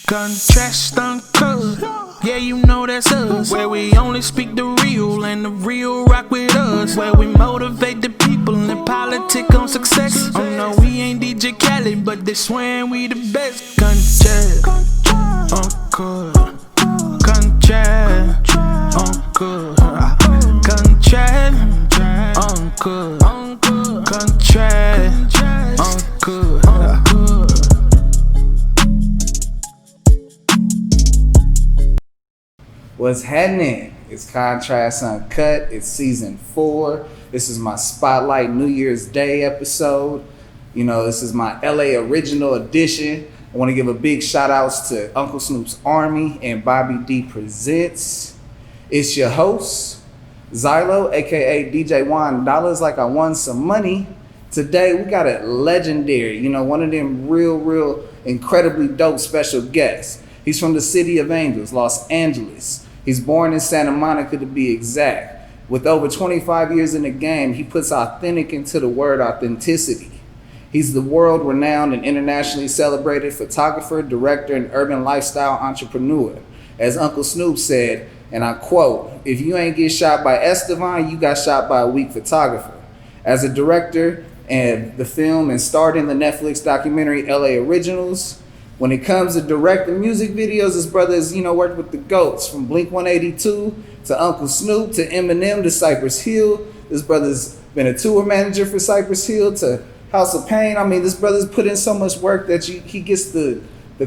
Contrast uncut, yeah, you know that's us. Where we only speak the real and the real rock with us. Where we motivate the people and politic on success. Oh no, we ain't DJ Khaled, but they swearing we the best. Contrast uncut, contrast uncut, contrast uncut, contrast uncut. What's happening? It's Contrast Uncut. It's season 4. This is my Spotlight New Year's Day episode. You know, this is my LA original edition. I want to give a big shout outs to Uncle Snoop's Army and Bobby D Presents. It's your host, Zylo, aka DJ Juan Dollars, like I won some money. Today we got a legendary, one of them real incredibly dope special guests. He's from the City of Angels, Los Angeles. He's born in Santa Monica to be exact. With over 25 years in the game, he puts authentic into the word authenticity. He's the world-renowned and internationally celebrated photographer, director, and urban lifestyle entrepreneur. As Uncle Snoop said, and I quote, "If you ain't get shot by Estevan, you got shot by a weak photographer." As a director and the film and starred in the Netflix documentary LA Originals, when it comes to directing music videos, his brother has, worked with the GOATs from Blink 182 to Uncle Snoop to Eminem to Cypress Hill. This brother's been a tour manager for Cypress Hill to House of Pain. I mean, this brother's put in so much work that he gets the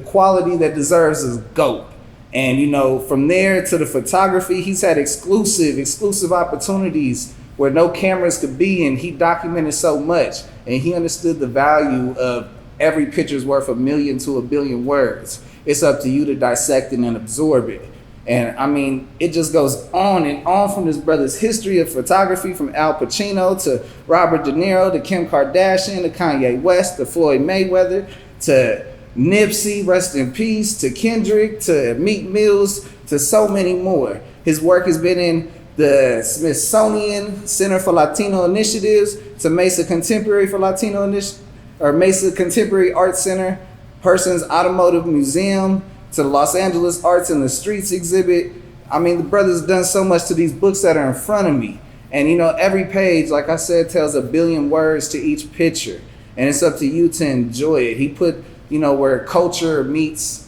quality that deserves as GOAT. And, from there to the photography, he's had exclusive opportunities where no cameras could be, and he documented so much. And he understood the value of every picture's worth 1 million to 1 billion words. It's up to you to dissect it and absorb it. And I mean, it just goes on and on from this brother's history of photography, from Al Pacino to Robert De Niro to Kim Kardashian to Kanye West to Floyd Mayweather to Nipsey, rest in peace, to Kendrick to Meek Mills to so many more. His work has been in the Smithsonian Center for Latino Initiatives to Mesa Contemporary for Latino Initiatives, or Mesa Contemporary Art Center, Person's Automotive Museum, to the Los Angeles Arts in the Streets exhibit. I mean, the brother's done so much to these books that are in front of me. And every page, like I said, tells 1 billion words to each picture. And it's up to you to enjoy it. He put, where culture meets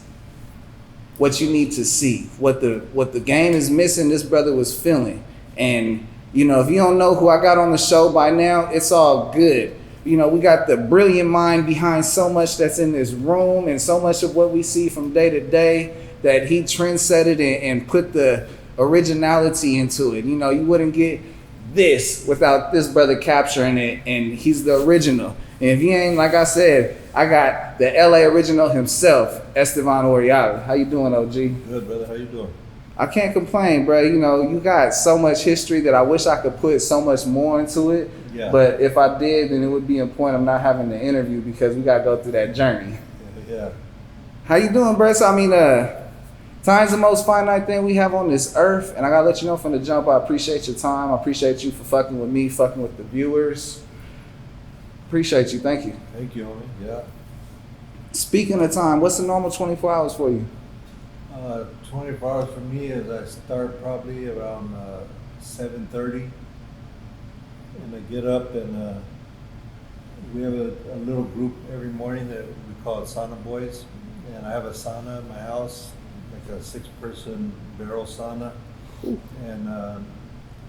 what you need to see. What the game is missing, this brother was feeling. And, if you don't know who I got on the show by now, it's all good. We got the brilliant mind behind so much that's in this room and so much of what we see from day to day that he trendset it and put the originality into it. You wouldn't get this without this brother capturing it, and he's the original. And if you ain't, like I said, I got the LA original himself, Estevan Oriol. How you doing, OG? Good, brother. How you doing? I can't complain, bro. You got so much history that I wish I could put so much more into it. Yeah. But if I did, then it would be a point of not having the interview because we got to go through that journey. Yeah. How you doing, bro? So, time's the most finite thing we have on this earth. And I got to let you know from the jump, I appreciate your time. I appreciate you for fucking with me, fucking with the viewers. Appreciate you. Thank you. Thank you, homie. Yeah. Speaking of time, what's the normal 24 hours for you? 24 hours for me is I start probably around 7:30. And I get up and we have a little group every morning that we call it Sauna Boys. And I have a sauna in my house, like a 6-person barrel sauna. Ooh. And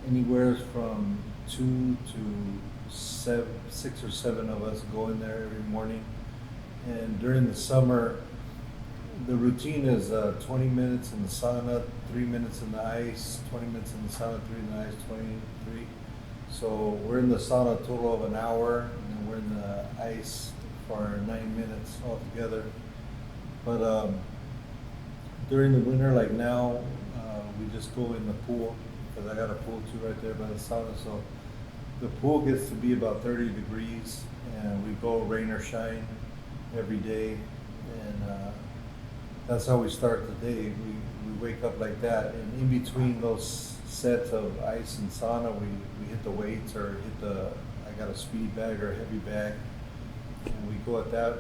anywhere from 2 to 6 or 7 of us go in there every morning. And during the summer, the routine is 20 minutes in the sauna, 3 minutes in the ice, 20 minutes in the sauna, 3 in the ice, 23. So we're in the sauna a total of an hour, and then we're in the ice for 9 minutes altogether. But during the winter, like now, we just go in the pool, because I got a pool too right there by the sauna. So the pool gets to be about 30 degrees, and we go rain or shine every day. And that's how we start the day. We wake up like that, and in between those sets of ice and sauna, we hit the weights or hit the I got a speed bag or a heavy bag, and we go at that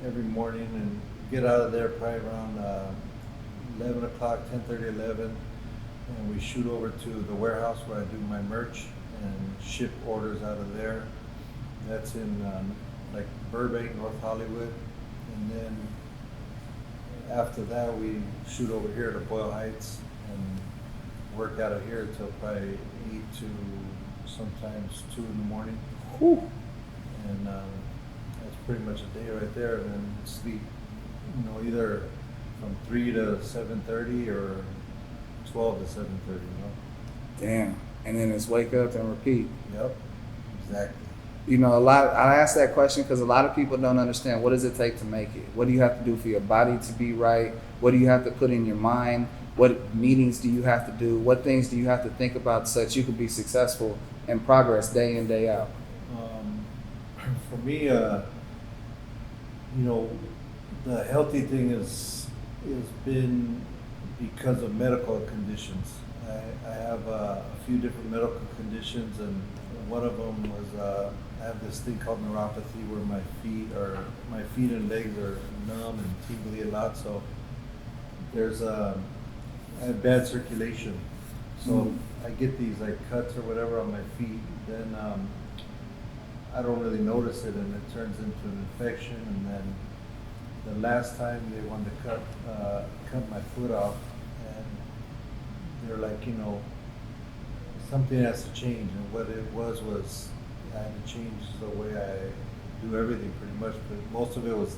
every morning and get out of there probably around 11 o'clock, 10:30, 11, and we shoot over to the warehouse where I do my merch and ship orders out of there. That's in like Burbank, North Hollywood, and then after that we shoot over here to Boyle Heights and work out of here till probably 8 to sometimes 2 in the morning. Whew. And that's pretty much a day right there. And then sleep, either from 3 to 7:30 or 12 to 7:30. Damn. And then it's wake up and repeat. Yep, exactly. I ask that question because a lot of people don't understand, what does it take to make it? What do you have to do for your body to be right? What do you have to put in your mind? What meetings do you have to do? What things do you have to think about so that you can be successful and progress day in, day out? For me, the healthy thing has been because of medical conditions. I have a few different medical conditions, and one of them was I have this thing called neuropathy where my feet and legs are numb and tingly a lot. So I have bad circulation. So I get these like cuts or whatever on my feet. Then I don't really notice it, and it turns into an infection. And then the last time they wanted to cut my foot off, and they're like, something has to change. And what it was I had to change the way I do everything pretty much, but most of it was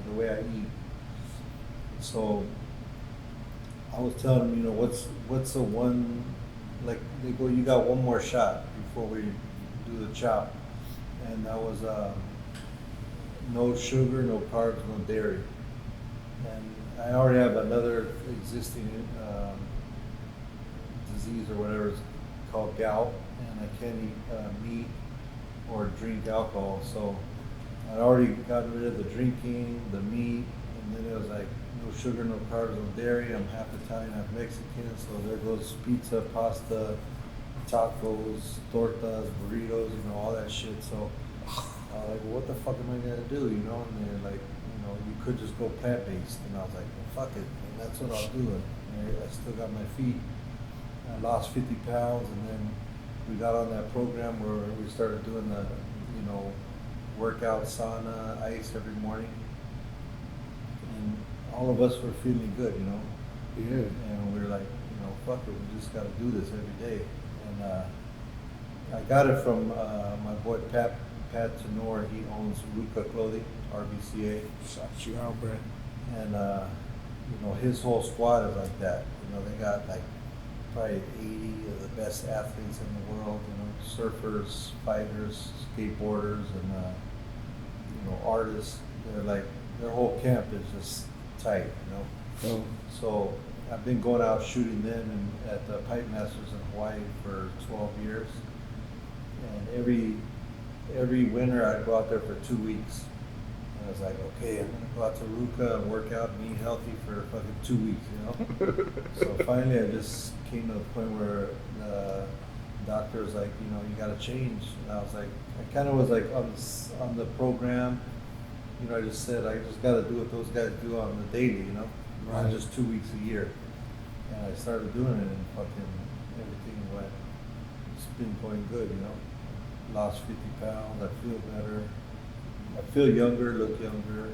the way I eat. So I was telling them, what's the one, like they go, you got one more shot before we do the chop. And that was no sugar, no carbs, no dairy. And I already have another existing disease or whatever it's called, gout, and I can't eat meat or drink alcohol. So I'd already gotten rid of the drinking, the meat, and then it was like no sugar, no carbs, no dairy. I'm half Italian, half Mexican, so there goes pizza, pasta, tacos, tortas, burritos, all that shit. So I was like, well, what the fuck am I gonna do, And they're like, you could just go plant-based. And I was like, well, fuck it, and that's what I'll do. And I still got my feet. I lost 50 pounds, and then we got on that program where we started doing the, workout, sauna, ice every morning. And all of us were feeling good, Yeah. And we were like, fuck it, we just got to do this every day. And I got it from my boy Pat Tenor. He owns Ruka Clothing, RBCA. Shout you out, bro. And his whole squad is like that. They got like probably 80 of the best athletes in the world. Surfers, fighters, skateboarders, and artists. They're like, their whole camp is just tight. Oh. So I've been going out shooting them at the Pipe Masters in Hawaii for 12 years. And every winter I'd go out there for 2 weeks. And I was like, okay, I'm gonna go out to Ruka and work out and eat healthy for fucking 2 weeks, So finally I just came to the point where the doctor was like, you gotta change. And I was like, I kind of was like on the program, I just said, I just gotta do what those guys do on the daily, Right. Not just 2 weeks a year. And I started doing it, and fucking everything went. It's been going good, Lost 50 pounds. I feel better. I feel younger, look younger.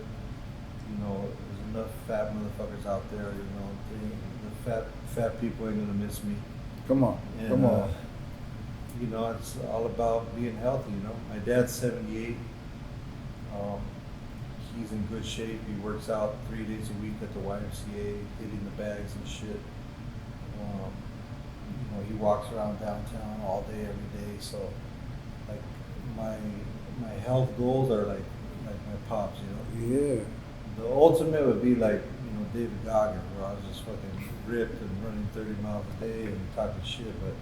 There's enough fat motherfuckers out there. The fat people ain't gonna miss me. Come on. And, Come on. It's all about being healthy. My dad's 78. He's in good shape. He works out 3 days a week at the YMCA, hitting the bags and shit. He walks around downtown all day, every day. So, like, my health goals are like my pops. Yeah. The ultimate would be like, David Goggins, where I was just fucking ripped and running 30 miles a day and talking shit. But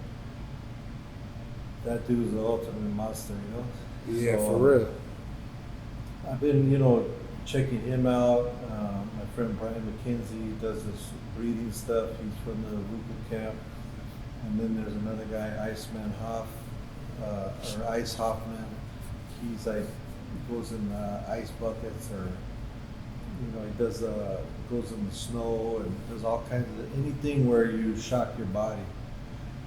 that dude's the ultimate monster, Yeah, So, for real. I've been, checking him out. My friend Brian McKenzie does this breathing stuff. He's from the Ruka camp. And then there's another guy, Iceman Hoff, or Ice Hoffman. he's like goes in ice buckets, or he does goes in the snow and does all kinds of anything where you shock your body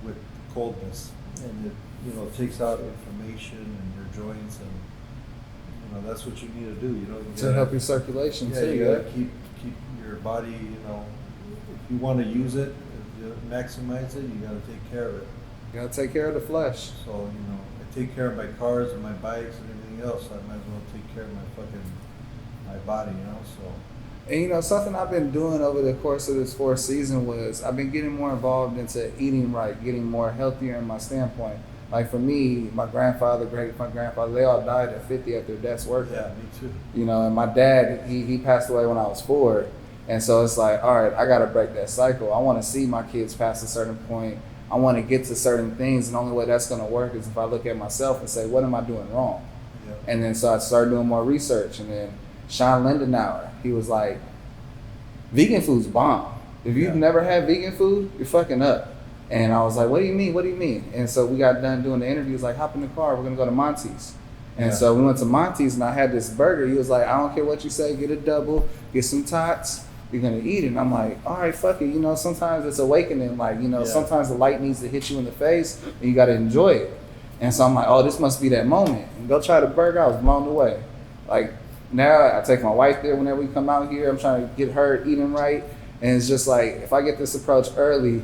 with coldness, and it takes out inflammation in your joints, and that's what you need to do. To help your circulation too. You gotta keep your body. If you want to use it, if you maximize it, you gotta take care of it. You gotta take care of the flesh. So I take care of my cars and my bikes and everything else. So I might as well take care of my body. So. And something I've been doing over the course of this fourth season was I've been getting more involved into eating right, getting more healthier in my standpoint. Like for me, my grandfather, great-grandfather, they all died at 50 at their desks working. Yeah, me too. And my dad, he passed away when I was 4. And so it's like, all right, I got to break that cycle. I want to see my kids past a certain point. I want to get to certain things. And the only way that's going to work is if I look at myself and say, what am I doing wrong? Yeah. And then so I started doing more research. And then Sean Lindenauer, he was like, vegan food's bomb. If you've never had vegan food, you're fucking up. And I was like, what do you mean? What do you mean? And so we got done doing the interview. He was like, hop in the car. We're going to go to Monty's. And so we went to Monty's and I had this burger. He was like, I don't care what you say. Get a double. Get some tots. You're going to eat it. And I'm like, all right, fuck it. Sometimes it's awakening. Like, sometimes the light needs to hit you in the face and you got to enjoy it. And so I'm like, oh, this must be that moment. And go try the burger. I was blown away. Like, now I take my wife there whenever we come out here. I'm trying to get her eating right. And it's just like, if I get this approach early,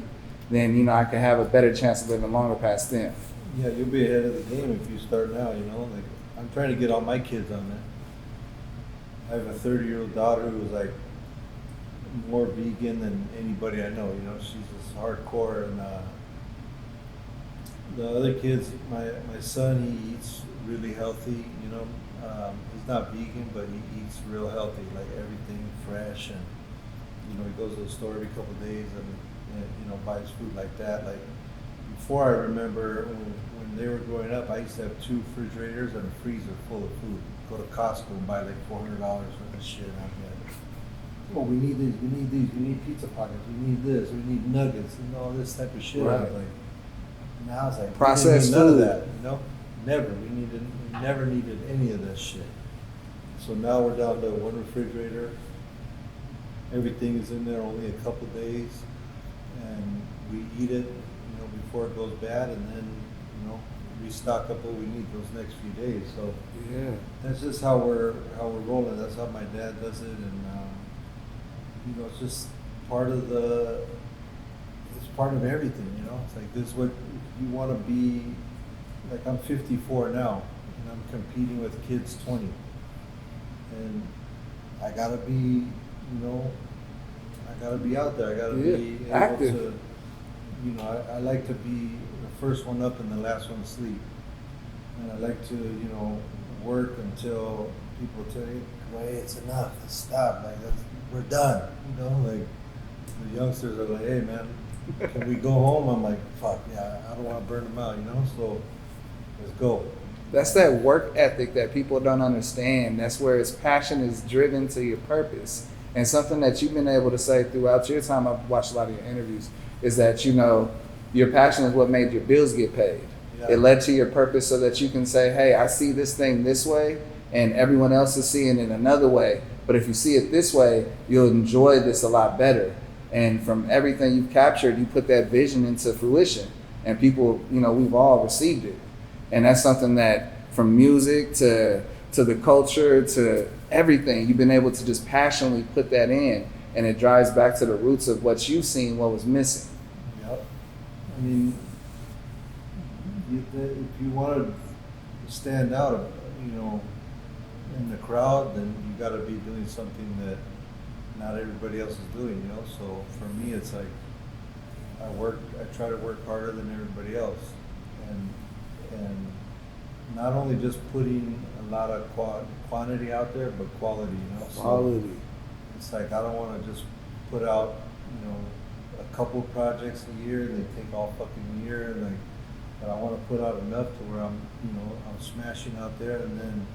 then, I can have a better chance of living longer past then. Yeah, you'll be ahead of the game if you start now, like I'm trying to get all my kids on that. I have a 30-year-old daughter who's like more vegan than anybody I know, she's just hardcore. And the other kids, my son, he eats really healthy, he's not vegan, but he eats real healthy, like everything fresh, and he goes to the store every couple of days and buys food like that. Like before, I remember when they were growing up, I used to have 2 refrigerators and a freezer full of food. Go to Costco and buy like $400 worth of shit. I'm like, oh, we need this, we need these, we need pizza pockets, we need this, we need nuggets, and all this type of shit. Right. I was like, now it's like processed none food. of that, never. We never needed any of that shit. So now we're down to 1 refrigerator. Everything is in there only a couple days, and we eat it, before it goes bad, and then, we stock up what we need those next few days. So that's just how we're rolling. That's how my dad does it, and it's just part of it's part of everything. It's like this is what you want to be. Like I'm 54 now, and I'm competing with kids 20, and I gotta be, I gotta be out there. I gotta be able active. to, I like to be the first one up and the last one to sleep. And I like to, work until people tell you, wait, it's enough, let's stop, like we're done. Like the youngsters are like, hey man, can we go home? I'm like, fuck yeah, I don't want to burn them out, so let's go. That's that work ethic that people don't understand. That's where his passion is driven to your purpose. And something that you've been able to say throughout your time, I've watched a lot of your interviews, is that, your passion is what made your bills get paid. Yeah. It led to your purpose so that you can say, hey, I see this thing this way, and everyone else is seeing it another way. But if you see it this way, you'll enjoy this a lot better. And from everything you've captured, you put that vision into fruition. And people, we've all received it. And that's something that from music to the culture to everything, you've been able to just passionately put that in, and it drives back to the roots of what you've seen, what was missing. Yep. I mean, if you want to stand out, in the crowd, then you got to be doing something that not everybody else is doing, So for me, it's like I try to work harder than everybody else, and not only just putting a lot of quantity out there, but quality, So quality. it's like I don't want to just put out, a couple projects a year. They take all fucking year, but I want to put out enough to where I'm smashing out there, and then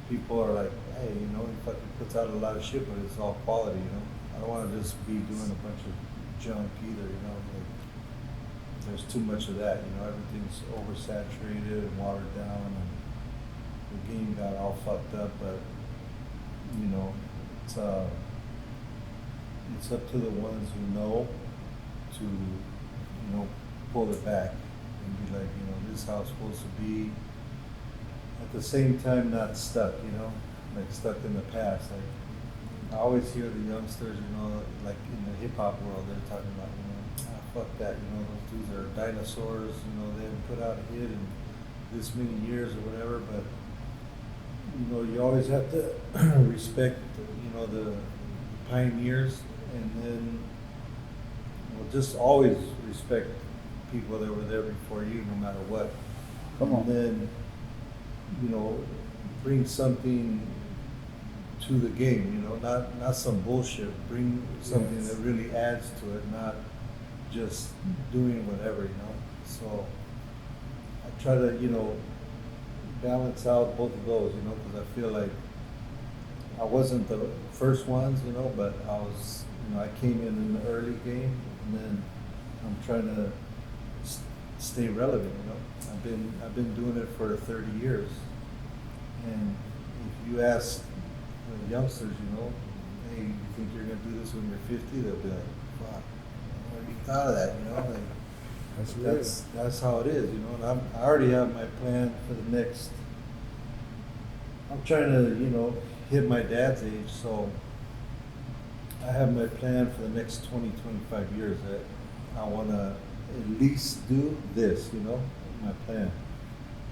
people are like, hey, he fucking puts out a lot of shit, but it's all quality, I don't want to just be doing a bunch of junk either, there's too much of that, everything's oversaturated and watered down, and the game got all fucked up, but you know, it's up to the ones who know to, you know, pull it back and be like, you know, this is how it's supposed to be. At the same time, not stuck, you know, like stuck in the past. Like I always hear the youngsters, you know, like in the hip hop world, they're talking about, you know, fuck that, you know, those dudes are dinosaurs, you know, they haven't put out a hit in this many years or whatever, but you know, you always have to respect, you know, the pioneers, and then, well, just always respect people that were there before you, no matter what. Come on. And then, you know, bring something to the game, you know, not some bullshit. Bring something Yes. that really adds to it, not just doing whatever, you know. So I try to, you know, balance out both of those, you know, because I feel like I wasn't the first ones, you know, but I was, you know, I came in the early game, and then I'm trying to stay relevant, you know. I've been doing it for 30 years, and if you ask the youngsters, you know, hey, you think you're gonna do this when you're 50? They'll be like, fuck, what have you thought of that, you know? Like, that's how it is, you know. And I already have my plan for the next. I'm trying to, you know, hit my dad's age, so I have my plan for the next 20, 25 years that I want to at least do this, you know, my plan.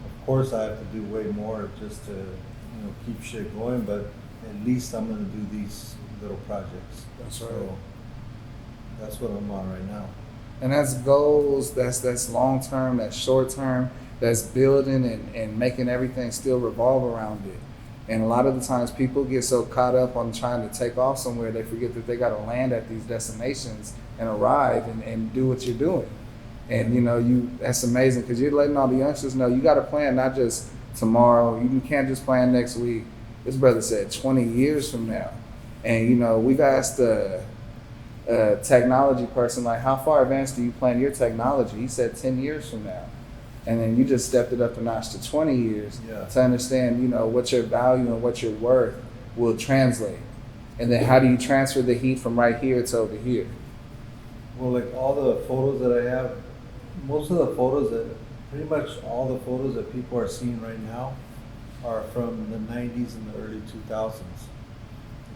Of course, I have to do way more just to, you know, keep shit going, but at least I'm going to do these little projects. That's right. So that's what I'm on right now. And that's goals, that's long term, that's short term, that's building and making everything still revolve around it. And a lot of the times people get so caught up on trying to take off somewhere, they forget that they got to land at these destinations and arrive and do what you're doing. And you know, that's amazing, because you're letting all the youngsters know you got to plan not just tomorrow. You can't just plan next week. This brother said 20 years from now. And you know, we've asked the technology person, like, how far advanced do you plan your technology? He said 10 years from now. And then you just stepped it up a notch to 20 years to understand, you know, what your value and what your worth will translate. And then how do you transfer the heat from right here to over here? Well, like all the photos that I have, most of the photos pretty much all the photos that people are seeing right now are from the 90s and the early 2000s.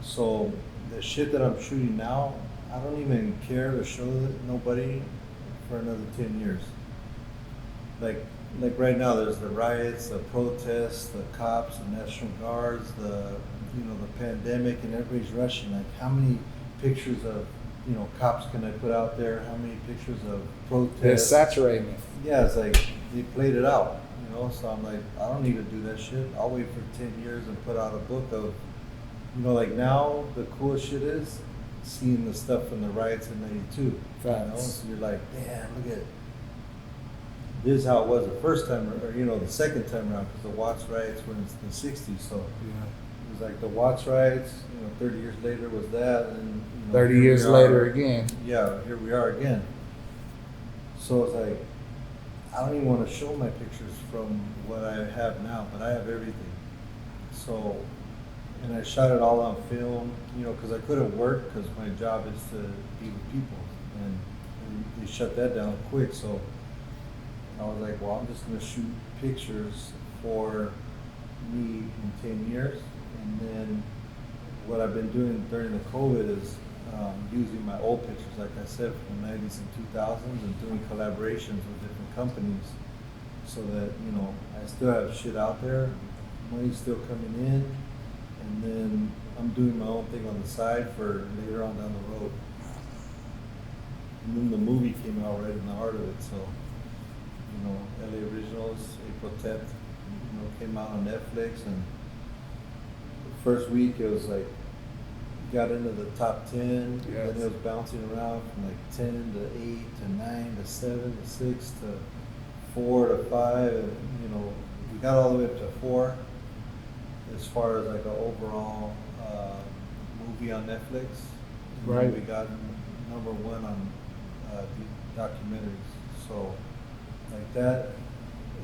So the shit that I'm shooting now, I don't even care to show nobody for another 10 years. Like right now, there's the riots, the protests, the cops, the National Guards, the pandemic, and everybody's rushing. Like, how many pictures of, you know, cops can I put out there? How many pictures of protests? They're saturating it. Yeah, it's like they played it out, you know. So I'm like, I don't need to do that shit. I'll wait for 10 years and put out a book of, you know, like now the coolest shit is seeing the stuff from the riots in '92. You know, so you're like, damn, look at. This is how it was the first time, or you know, the second time around, because the Watts riots were in the '60s. So it was like the Watts riots. You know, 30 years later was that, and you know, 30 years later again. Yeah, here we are again. So it's like, I don't even want to show my pictures from what I have now, but I have everything. So, and I shot it all on film, you know, because I couldn't work because my job is to be with people, and they shut that down quick. So I was like, well, I'm just going to shoot pictures for me in 10 years. And then what I've been doing during the COVID is using my old pictures, like I said, from the 90s and 2000s, and doing collaborations with different companies so that, you know, I still have shit out there, money's still coming in, and then I'm doing my own thing on the side for later on down the road. And then the movie came out right in the heart of it, so. You know, LA Originals, April 10th, you know, came out on Netflix, and the first week it was like, got into the top 10, and then it was bouncing around from like 10 to 8 to 9 to 7 to 6 to 4 to 5, and you know, we got all the way up to 4 as far as like an overall movie on Netflix. And right. We got #1 on the documentaries, so. Like that,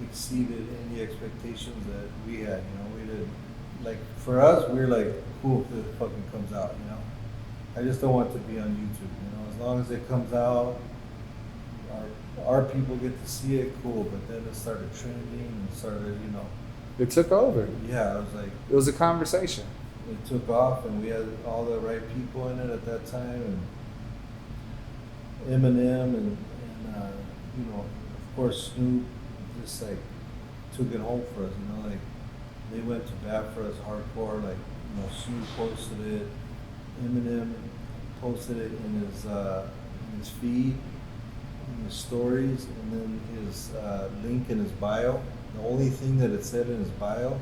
exceeded any expectations that we had. You know, we did, like, for us, we're like, cool if it fucking comes out. You know, I just don't want it to be on YouTube. You know, as long as it comes out, our people get to see it, cool. But then it started trending and started, you know. It took over. Yeah, I was like. It was a conversation. It took off, and we had all the right people in it at that time, and Eminem, and you know, of course Snoop just like took it home for us. You know, like they went to bat for us hardcore. Like, you know, Snoop posted it, Eminem posted it in his feed, in his stories, and then his link in his bio. The only thing that it said in his bio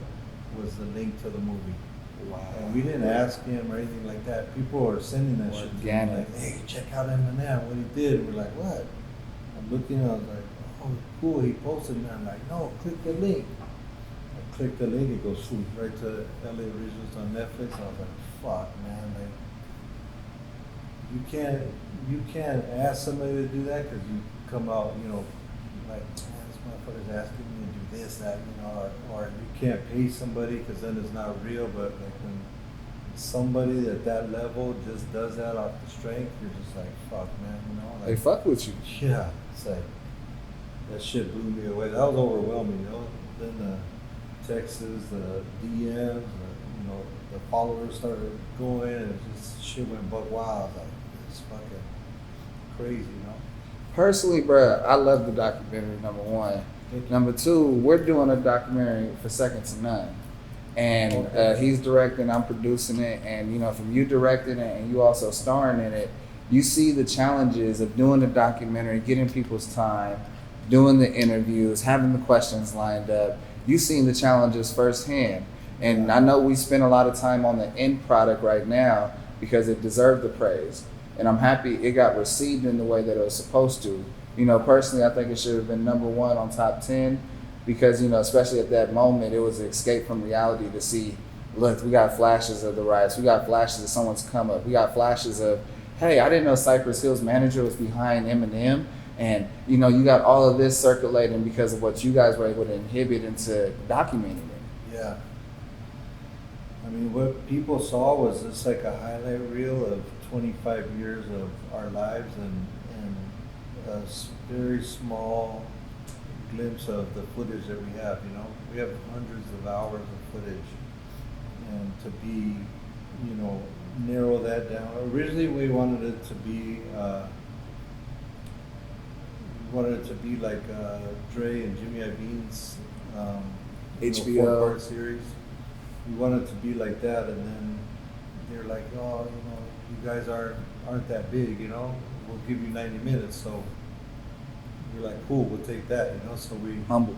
was the link to the movie. Wow. And we didn't ask him or anything like that. People were sending that shit to him, like, hey, check out Eminem, what he did. We're like, what? I'm looking, I was like, oh, cool, he posted it. And I'm like, no, click the link. I clicked the link, it goes right to LA Originals on Netflix. I was like, fuck, man, like, you can't ask somebody to do that, because you come out, you know, like, man, this motherfucker's asking me to do this, that, you know, or you can't pay somebody because then it's not real. But like when somebody at that level just does that off the strength, you're just like, fuck, man, you know. Like, They fuck with you. yeah, it's like, that shit blew me away. That was overwhelming, you know. Then the texts, the DMs, you know, the followers started going, and it just shit went buck wild. Like, it's fucking crazy, you know. Personally, bruh, I love the documentary, number one. Number two, we're doing a documentary for Second to None. And he's directing, I'm producing it. And, you know, from you directing it and you also starring in it, you see the challenges of doing the documentary, getting people's time, doing the interviews, having the questions lined up. You've seen the challenges firsthand. And I know we spend a lot of time on the end product right now because it deserved the praise. And I'm happy it got received in the way that it was supposed to. You know, personally, I think it should have been number one on top 10 because, you know, especially at that moment, it was an escape from reality to see, look, we got flashes of the riots. We got flashes of someone's come up. We got flashes of, hey, I didn't know Cypress Hill's manager was behind Eminem. And, you know, you got all of this circulating because of what you guys were able to inhibit into documenting it. Yeah. I mean, what people saw was just like a highlight reel of 25 years of our lives and a very small glimpse of the footage that we have. You know, we have hundreds of hours of footage, and to be, you know, narrow that down. Originally, we wanted it to be like Dre and Jimmy Iovine's HBO 4-part series. We wanted it to be like that, and then they're like, oh, you know, you guys aren't that big, you know. We'll give you 90 minutes. So we're like, cool, we'll take that, you know. So we Humble.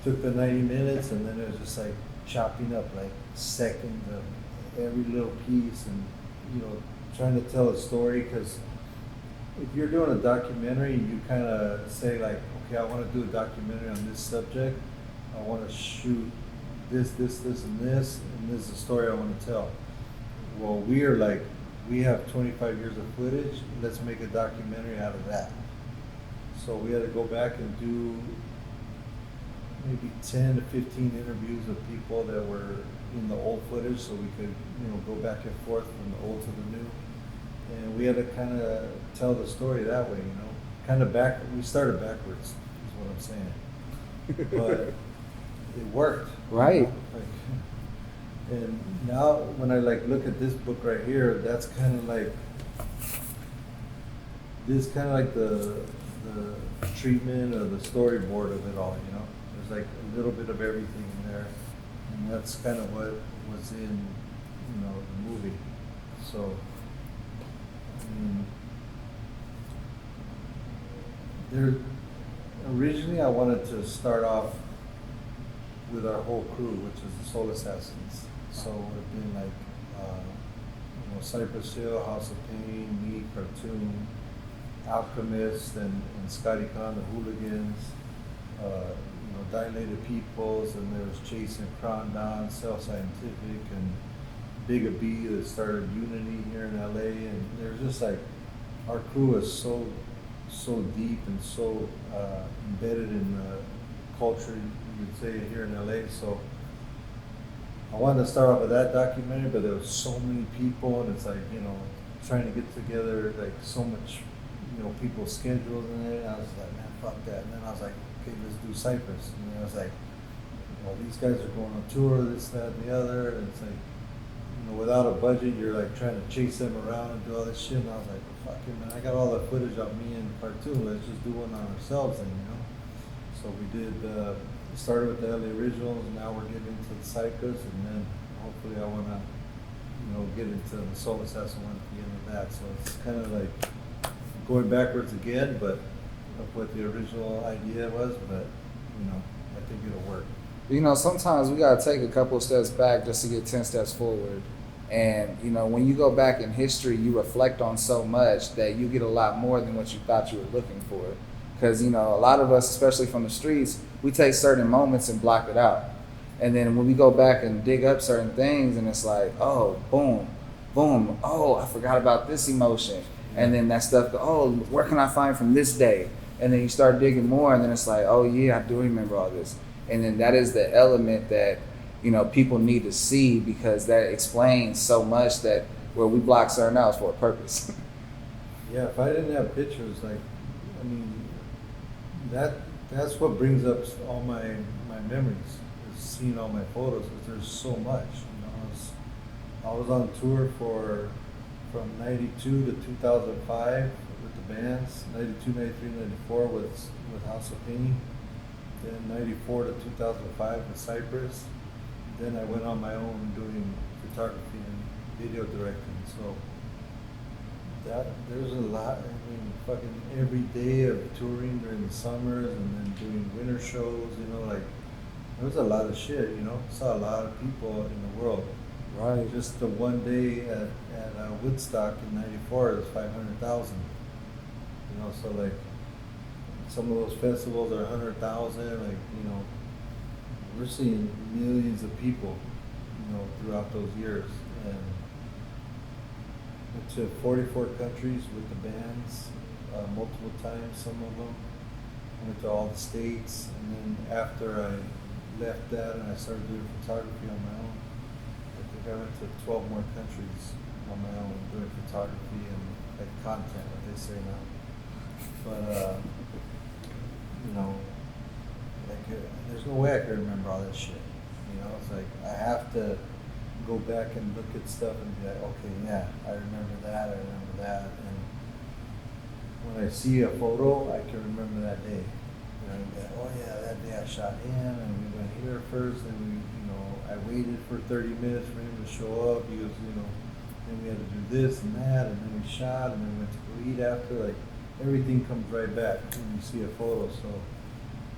took the 90 minutes, and then it was just like chopping up like seconds of every little piece, and, you know, trying to tell a story. Because if you're doing a documentary, you kind of say like, okay, I want to do a documentary on this subject. I want to shoot this, and this, and this is the story I want to tell. Well, we are like, we have 25 years of footage. Let's make a documentary out of that. So we had to go back and do maybe 10 to 15 interviews of people that were in the old footage, so we could, you know, go back and forth from the old to the new. And we had to kind of tell the story that way, you know, kind of back. We started backwards, is what I'm saying. But it worked, Right. you know? Like, and now when I like look at this book right here, that's kind of like the treatment or the storyboard of it all, you know. There's like a little bit of everything in there, and that's kind of what was in, you know, the movie. So, I mean, originally I wanted to start off with our whole crew, which is the Soul Assassins. So it would have been like, you know, Cypress Hill, House of Pain, me, Cartoon, Alchemist, and Scotty Khan, the Hooligans, you know, Dilated Peoples, and there was Jason Crondon, Self Scientific, and Bigga B that started Unity here in LA. And there's just like, our crew is so deep and so embedded in the culture, you would say, here in LA. So I wanted to start off with that documentary, but there was so many people, and it's like, you know, trying to get together, like so much, you know, people's schedules in it. I was like, man, fuck that. And then I was like, okay, let's do Cypress. And then I was like, well, these guys are going on tour, this, that, and the other. And it's like, you know, without a budget, you're like trying to chase them around and do all this shit. And I was like, well, fuck it, man, I got all the footage of me in part two. Let's just do one on ourselves then, you know? So we did, started with the LA Originals, and now we're getting into the Cypress, and then hopefully I want to, you know, get into the Soul Assassin one at the end of that. So it's kind of like going backwards again, but of what the original idea was, but, you know, I think it'll work. You know, sometimes we got to take a couple of steps back just to get 10 steps forward. And, you know, when you go back in history, you reflect on so much that you get a lot more than what you thought you were looking for. Because, you know, a lot of us, especially from the streets, we take certain moments and block it out. And then when we go back and dig up certain things, and it's like, oh, boom, boom, oh, I forgot about this emotion. And then that stuff, oh, where can I find from this day? And then you start digging more, and then it's like, oh, yeah, I do remember all this. And then that is the element that, you know, people need to see, because that explains so much that where we block certain outs for a purpose. Yeah, if I didn't have pictures, like, I mean, that's what brings up all my memories, is seeing all my photos, because there's so much. You know, I was on tour from 92 to 2005 with the bands, 92, 93, 94 with House of Pain, then 94 to 2005 with Cypress. Then I went on my own doing photography and video directing. So there's a lot. I mean, fucking every day of touring during the summers, and then doing winter shows. You know, like there was a lot of shit. You know, saw a lot of people in the world. Right. Just the one day at Woodstock in '94 is 500,000. You know, so like some of those festivals are 100,000. Like, you know, we're seeing millions of people, you know, throughout those years. And went to 44 countries with the bands, multiple times, some of them. Went to all the states, and then after I left that and I started doing photography on my own, I think I went to 12 more countries on my own doing photography and like content, what they say now. But, you know, like, there's no way I could remember all that shit. You know, it's like I have to go back and look at stuff and be like, okay, yeah, I remember that, and when I see a photo, I can remember that day. You know, I'd be like, oh yeah, that day I shot him, and we went here first, and we, you know, I waited for 30 minutes for him to show up. He was, you know, then we had to do this and that, and then we shot, and then we went to go eat after. Like, everything comes right back when you see a photo. So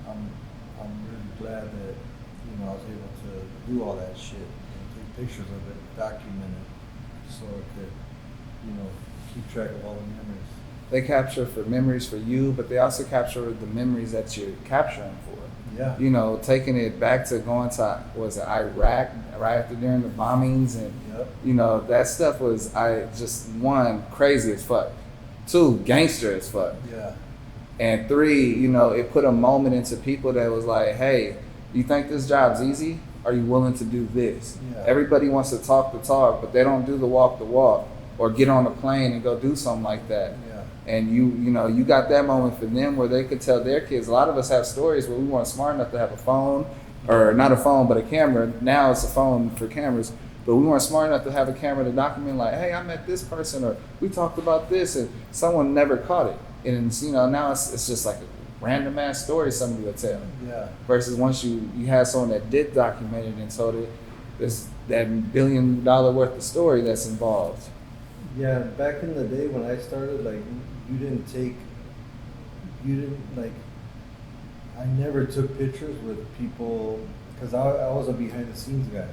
I'm really glad that, you know, I was able to do all that shit and take pictures of it, document it, so I could, you know, keep track of all the memories. They capture for memories for you, but they also capture the memories that you're capturing for. Yeah. You know, taking it back to going to, was it Iraq, right after during the bombings, and Yep. you know, that stuff was, one, crazy as fuck. Two, gangster as fuck. Yeah. And three, you know, it put a moment into people that was like, hey, you think this job's easy? Are you willing to do this? Yeah. Everybody wants to talk the talk, but they don't do the walk or get on a plane and go do something like that. Yeah. And you know, you got that moment for them where they could tell their kids. A lot of us have stories where we weren't smart enough to have a phone, or not a phone, but a camera. Now it's a phone for cameras. But we weren't smart enough to have a camera to document, like, hey, I met this person, or we talked about this, and someone never caught it. And, you know, now it's just like a random ass story somebody would tell. Yeah. Versus once you had someone that did document it and told it, there's that $1 billion worth of story that's involved. Yeah, back in the day when I started, like, I never took pictures with people, because I was a behind the scenes guy.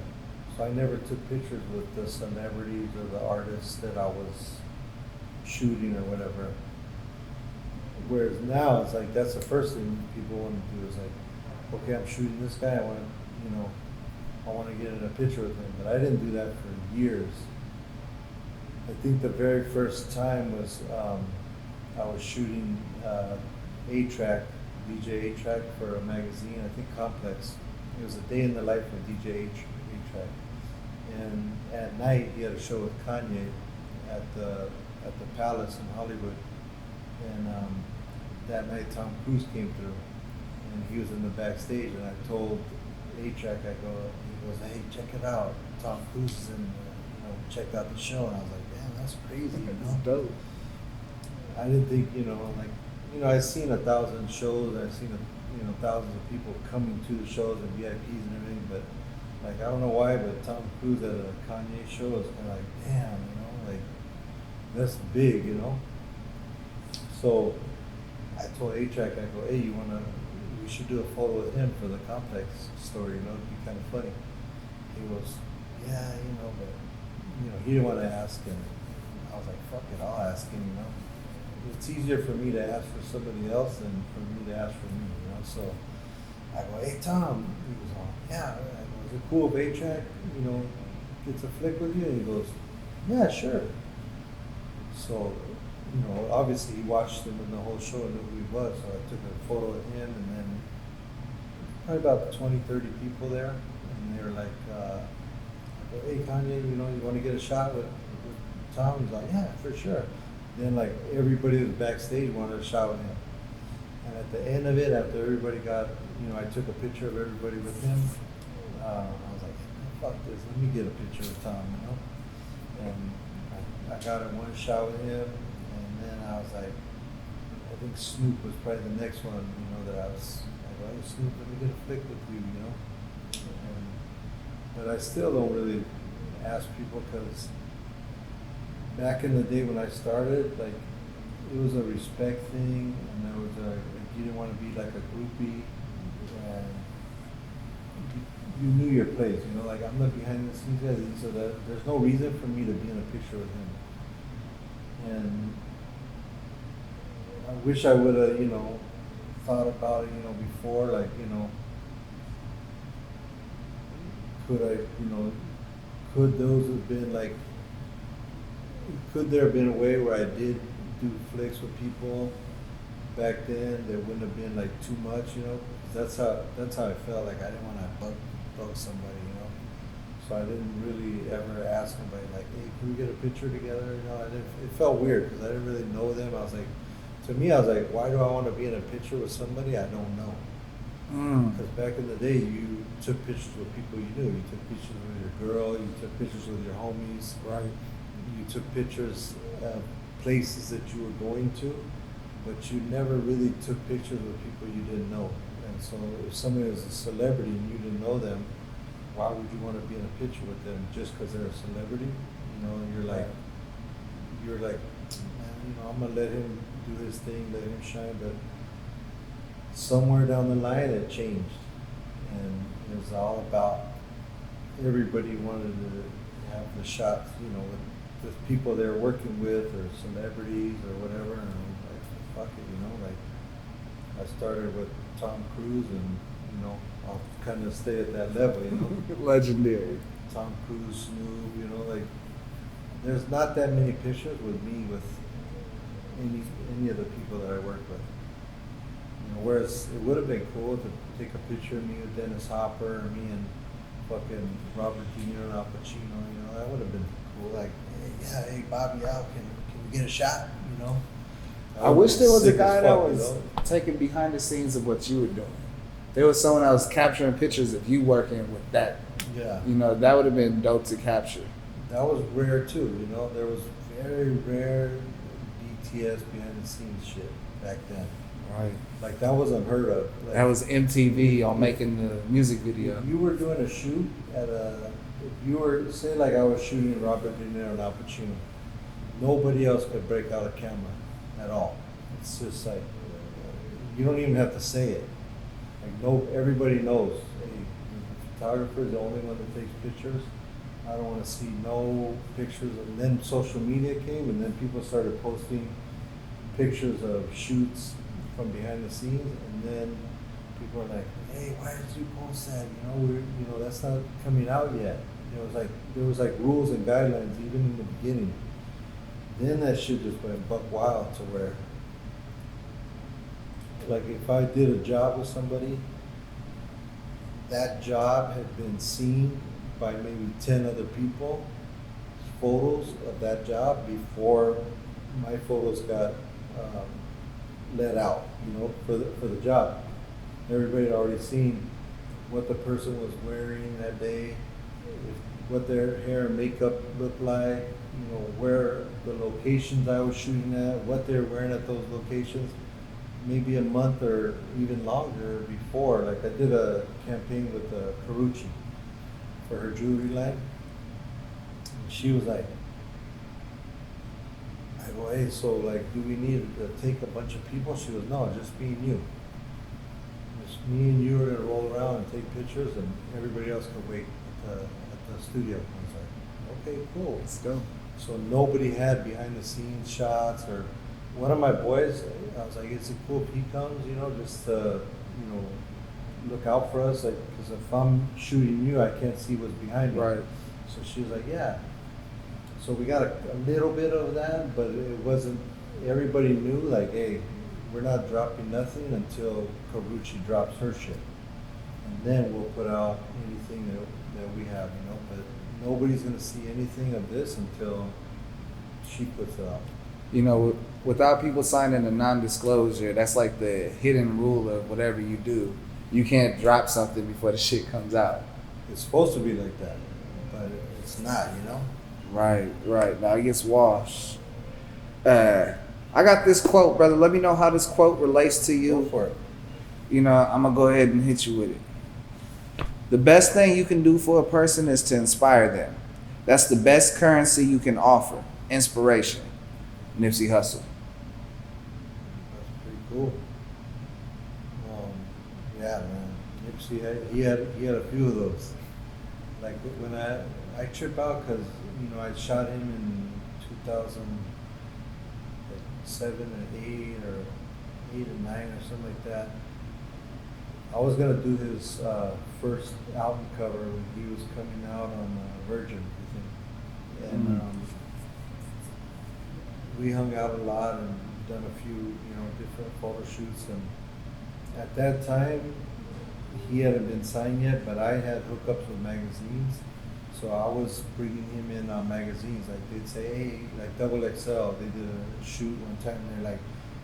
So I never took pictures with the celebrities or the artists that I was shooting or whatever. Whereas now it's like, that's the first thing people want to do is like, okay, I'm shooting this guy, I want to get in a picture with him. But I didn't do that for years. I think the very first time was I was shooting A-Track, DJ A-Track for a magazine, I think Complex. It was a day in the life of DJ A-Track. And at night he had a show with Kanye at the Palace in Hollywood. And that night Tom Cruise came through, and he was in the backstage. And I told A-Track, he goes, hey, check it out. Tom Cruise is in, checked out the show. And I was like, damn, that's crazy, That's dope. I didn't think, I've seen 1,000 shows. I've seen, thousands of people coming to the shows and VIPs and everything. But like, I don't know why, but Tom Cruise at a Kanye show is kind of like, damn, that's big, So I told A-Track, I go, hey, we should do a photo with him for the Complex story, it'd be kind of funny. He goes, yeah, but, he didn't want to ask him. I was like, fuck it, I'll ask him, It's easier for me to ask for somebody else than for me to ask for me, So I go, hey, Tom. He was like, yeah. I go, is it cool if A-Track, gets a flick with you? And he goes, yeah, sure. So, obviously he watched him in the whole show and knew who he was. So I took a photo of him, and then probably about 20, 30 people there. And they were like, hey, Kanye, you want to get a shot with Tom? He's like, yeah, for sure. Then like everybody that was backstage wanted a shot with him. And at the end of it, after everybody got, I took a picture of everybody with him. I was like, fuck this, let me get a picture of Tom, And I got in one shot with him, and then I was like, I think Snoop was probably the next one, that I was like, hey, Snoop, let me get a flick with you, But I still don't really ask people, because back in the day when I started, like, it was a respect thing, and there was you didn't want to be like a groupie, and you knew your place, like, I'm not behind the scenes guy, so that there's no reason for me to be in a picture with him. And I wish I would have, thought about it, before, like, could I, could those have been like, could there have been a way where I did do flicks with people back then that wouldn't have been like too much, That's how I felt. Like, I didn't want to bug somebody, So I didn't really ever ask somebody like, hey, can we get a picture together? It felt weird because I didn't really know them. I was like, to me, I was like, why do I want to be in a picture with somebody I don't know? Because back in the day, you took pictures with people you knew. You took pictures with your girl. You took pictures with your homies. Right. You took pictures of places that you were going to, but you never really took pictures with people you didn't know. And so if somebody was a celebrity and you didn't know them, why would you want to be in a picture with them just because they're a celebrity? You're like, man, I'm going to let him do his thing, let him shine. But somewhere down the line, it changed. And it was all about everybody wanted to have the shots, with people they're working with or celebrities or whatever. And I'm like, fuck it, like, I started with Tom Cruise, and I'll kind of stay at that level, Legendary. Tom Cruise, Snoop, like, there's not that many pictures with me with any of the people that I work with. Whereas it would have been cool to take a picture of me with Dennis Hopper, or me and fucking Robert De Niro and Al Pacino, that would have been cool. Like, hey Bobby, Al, can we get a shot? I wish there was a guy that was taking behind the scenes of what you were doing. There was someone that was capturing pictures of you working with that. Yeah. That would have been dope to capture. That was rare too, There was very rare BTS behind the scenes shit back then. Right. Like, that was unheard of. Like, that was MTV on making the music video. If you were doing a shoot if you were, say like I was shooting Robert De Niro and Al Pacino, nobody else could break out a camera at all. It's just like, you don't even have to say it. Like, everybody knows, hey, the photographer is the only one that takes pictures. I don't want to see no pictures. And then social media came, and then people started posting pictures of shoots from behind the scenes, and then people are like, hey, why did you post that? That's not coming out yet. There was rules and guidelines even in the beginning. Then that shit just went buck wild to where like if I did a job with somebody, that job had been seen by maybe 10 other people, photos of that job before my photos got let out, for the job. Everybody had already seen what the person was wearing that day, what their hair and makeup looked like, where the locations I was shooting at, what they were wearing at those locations. Maybe a month or even longer before, like I did a campaign with Carucci for her jewelry line. And she was like, I go, hey, so like, do we need to take a bunch of people? She goes, no, just me and you. Just me and you are gonna roll around and take pictures, and everybody else can wait at the studio. I was like, okay, cool. Let's go. So nobody had behind the scenes shots. Or one of my boys, I was like, is it cool if he comes, just to, look out for us? Like, because if I'm shooting you, I can't see what's behind me. Right. So she was like, yeah. So we got a little bit of that, but it wasn't, everybody knew, like, hey, we're not dropping nothing until Carucci drops her shit. And then we'll put out anything that we have, but nobody's gonna see anything of this until she puts it out. Without people signing a non-disclosure, that's like the hidden rule of whatever you do. You can't drop something before the shit comes out. It's supposed to be like that, but it's not, Right. Now it gets washed. I got this quote, brother. Let me know how this quote relates to you. Go for it. I'm gonna go ahead and hit you with it. The best thing you can do for a person is to inspire them. That's the best currency you can offer. Inspiration. Nipsey Hussle. That's pretty cool. Yeah, man. Nipsey, he had a few of those. Like when I trip out because I shot him in 2007 or 8 or 9 or something like that. I was gonna do his first album cover when he was coming out on Virgin, I think, and we hung out a lot and done a few different photo shoots. And at that time, he hadn't been signed yet, but I had hookups with magazines, so I was bringing him in on magazines. Like they'd say, hey, like Double XL, they did a shoot one time, and they're like,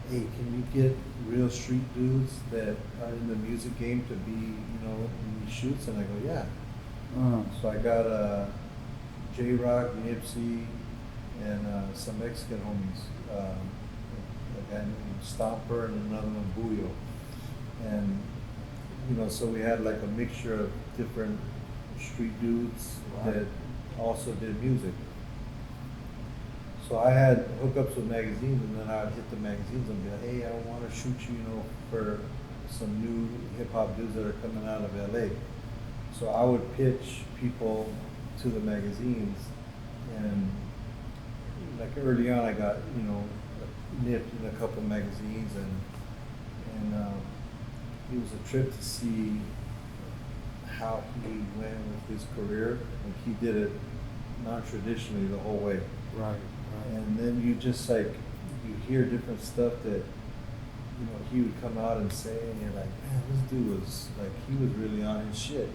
hey, can you get real street dudes that are in the music game to be, in these shoots? And I go, yeah. So I got J-Rock, Nipsey, and some Mexican homies. A guy named Stomper and another one, Buyo. And, so we had like a mixture of different street dudes that also did music. So I had hookups with magazines, and then I would hit the magazines and be like, hey, I want to shoot you, for some new hip hop dudes that are coming out of LA. So I would pitch people to the magazines, and like early on I got, nipped in a couple magazines, and it was a trip to see how he went with his career. Like he did it non-traditionally the whole way. Right. And then you just you hear different stuff that, he would come out and say, and you're like, man, this dude was he was really on his shit,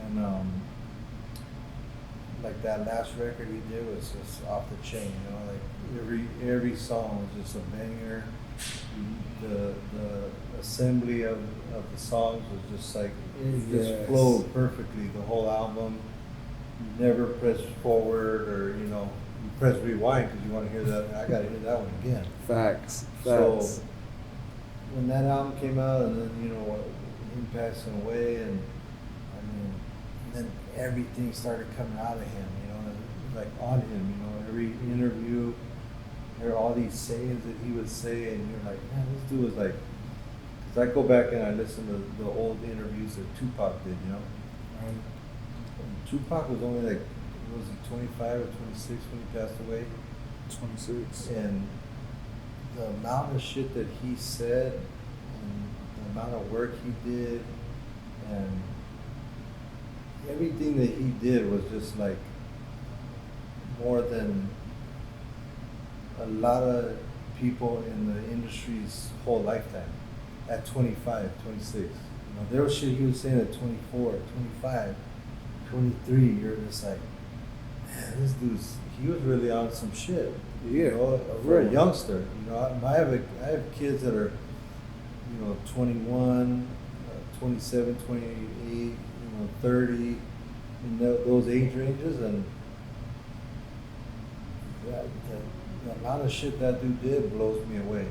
And like that last record he did was just off the chain, like every song was just a banger. The assembly of the songs was just it just flowed perfectly, the whole album. You never press forward or, you press rewind because you want to hear that. I got to hear that one again. Facts. So when that album came out, and then, him passing away, and then everything started coming out of him, like on him, every interview, hear all these sayings that he would say, and you're like, man, this dude was like, because I go back and I listen to the old interviews that Tupac did, And Tupac was only was he 25 or 26 when he passed away? 26. And the amount of shit that he said, and the amount of work he did, and everything that he did was just more than a lot of people in the industry's whole lifetime at 25, 26. You know, there was shit he was saying at 24, 25, 23. You're just like, man, this dude's, he was really on some shit. Yeah, You know, for a youngster. You know, I have kids that are, you know, 21, 27, 28, you know, 30, in those age ranges, and the amount of shit that dude did blows me away.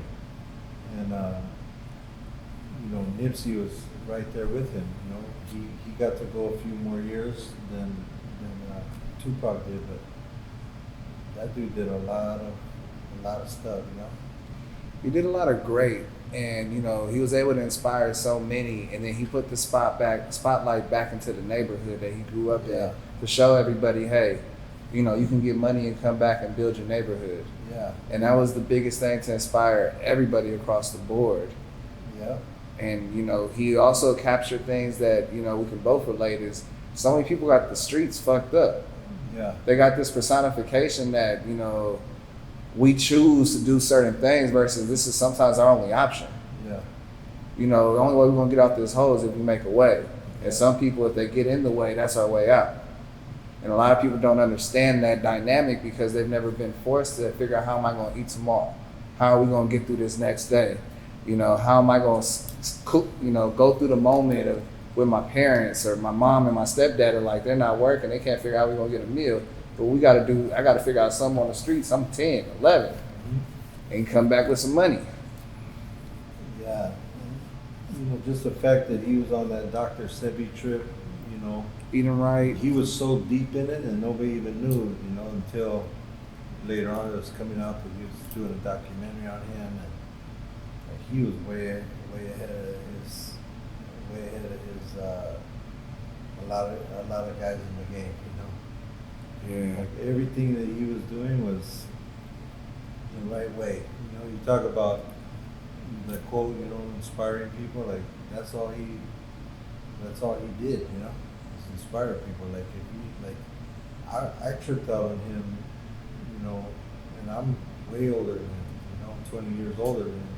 And you know, Nipsey was right there with him. You know, he got to go a few more years than Tupac did, but that dude did a lot of stuff. You know, He did a lot of great, and you know, he was able to inspire so many, and then he put the spotlight back into the neighborhood that he grew up in to show everybody, hey, you know, you can get money and come back and build your neighborhood. Yeah. And that was the biggest thing to inspire everybody across the board. Yeah. And you know, he also captured things that, you know, we can both relate is so many people got the streets fucked up. Yeah. They got this personification that, you know, we choose to do certain things versus this is sometimes our only option. Yeah. You know, the only way we're gonna get out this hole is if we make a way. And some people, if they get in the way, that's our way out. And a lot of people don't understand that dynamic because they've never been forced to figure out how am I gonna eat tomorrow? How are we gonna get through this next day? You know, how am I gonna, you know, go through the moment of with my parents or my mom and my stepdad are like, they're not working, they can't figure out how we're gonna get a meal. But I gotta figure out something on the streets. I'm 10, 11, and come back with some money. Yeah. You know, just the fact that he was on that Dr. Sebi trip, you know, Eating right. he was so deep in it and nobody even knew, you know, until later on it was coming out that he was doing a documentary on him, and he was way ahead of his a lot of guys in the game, you know. Yeah. Like everything that he was doing was the right way. You know, you talk about the quote, you know, inspiring people, like that's all he did, you know. Inspire people. Like if you I tripped out on him, you know, and I'm way older than him, you know, I'm 20 years older than him.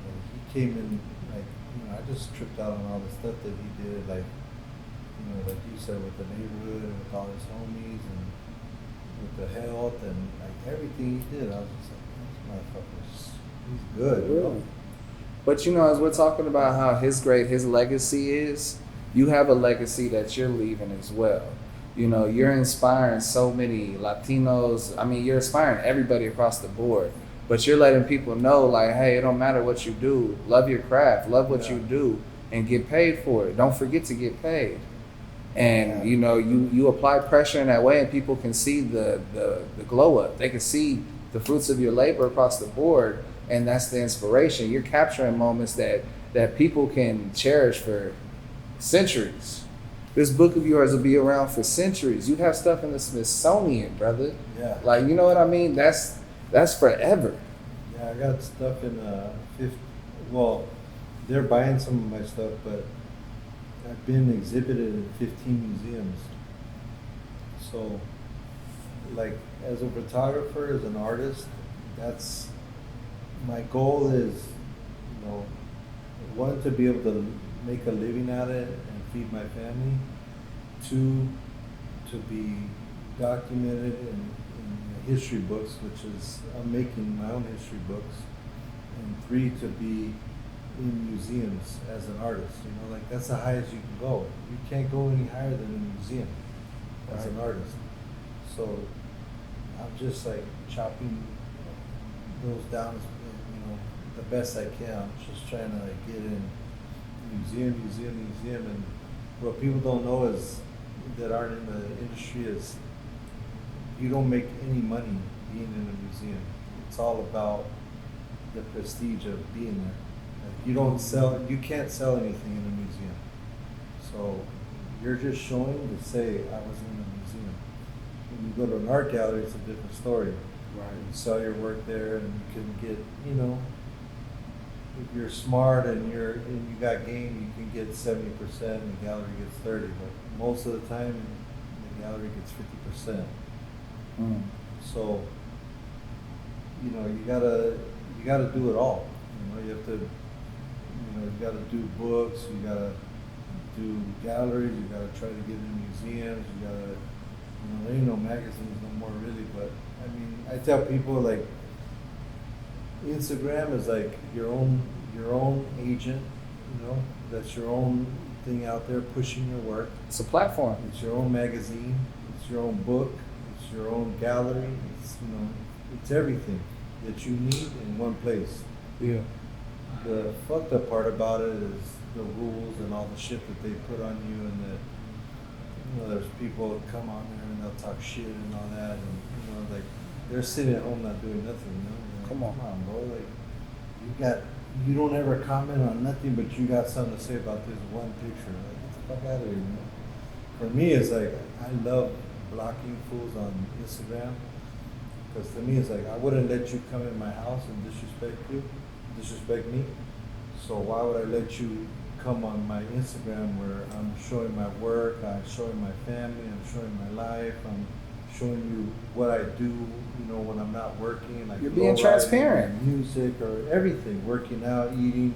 And he came in like, you know, I just tripped out on all the stuff that he did, like, you know, like you said, with the neighborhood and with all his homies and with the health and like everything he did. I was just like, this motherfucker's, he's good, you know. But you know, as we're talking about how his legacy is, you have a legacy that you're leaving as well. You know, you're inspiring so many Latinos. I mean, you're inspiring everybody across the board, but you're letting people know like, hey, it don't matter what you do. Love your craft, love what you do, and get paid for it. Don't forget to get paid. And you know, you apply pressure in that way and people can see the glow up. They can see the fruits of your labor across the board, and that's the inspiration. You're capturing moments that people can cherish for centuries. This book of yours will be around for centuries. You have stuff in the Smithsonian, brother. Yeah. Like, you know what I mean? That's forever. Yeah, I got stuff in well, they're buying some of my stuff, but I've been exhibited in 15 museums. So, like, as a photographer, as an artist, that's my goal is, you know, one, to be able to make a living at it and feed my family. Two, to be documented in the history books, which is, I'm making my own history books. And three, to be in museums as an artist. You know, like that's the highest you can go. You can't go any higher than a museum as an artist. So I'm just like chopping those down, you know, the best I can. Just trying to like get in museum, and what people don't know is that aren't in the industry is you don't make any money being in a museum. It's all about the prestige of being there. Like you can't sell anything in a museum. So you're just showing to say I was in a museum. When you go to an art gallery, it's a different story. Right. You sell your work there, and you can get, you know, if you're smart and you got game, you can get 70%, and the gallery gets 30%. But most of the time, the gallery gets 50%. So, you know, you gotta you got to do it all. You know, you have to, you got to do books, you got to do galleries, you got to try to get in museums, you got to, there ain't no magazines no more really, but I mean, I tell people like, Instagram is like your own agent, that's your own thing out there pushing your work. It's a platform. It's your own magazine, it's your own book, it's your own gallery, it's everything that you need in one place. Yeah. The fucked up part about it is the rules and all the shit that they put on you, and that there's people that come on there and they'll talk shit and all that, and like they're sitting at home not doing nothing. Come on, bro. Like you don't ever comment on nothing, but you got something to say about this one picture. Like, get the fuck out of here, For me, it's like I love blocking fools on Instagram, because to me, it's like I wouldn't let you come in my house and disrespect me. So why would I let you come on my Instagram where I'm showing my work, I'm showing my family, I'm showing my life, I'm showing you what I do, when I'm not working, like you're being transparent, music or everything, working out, eating.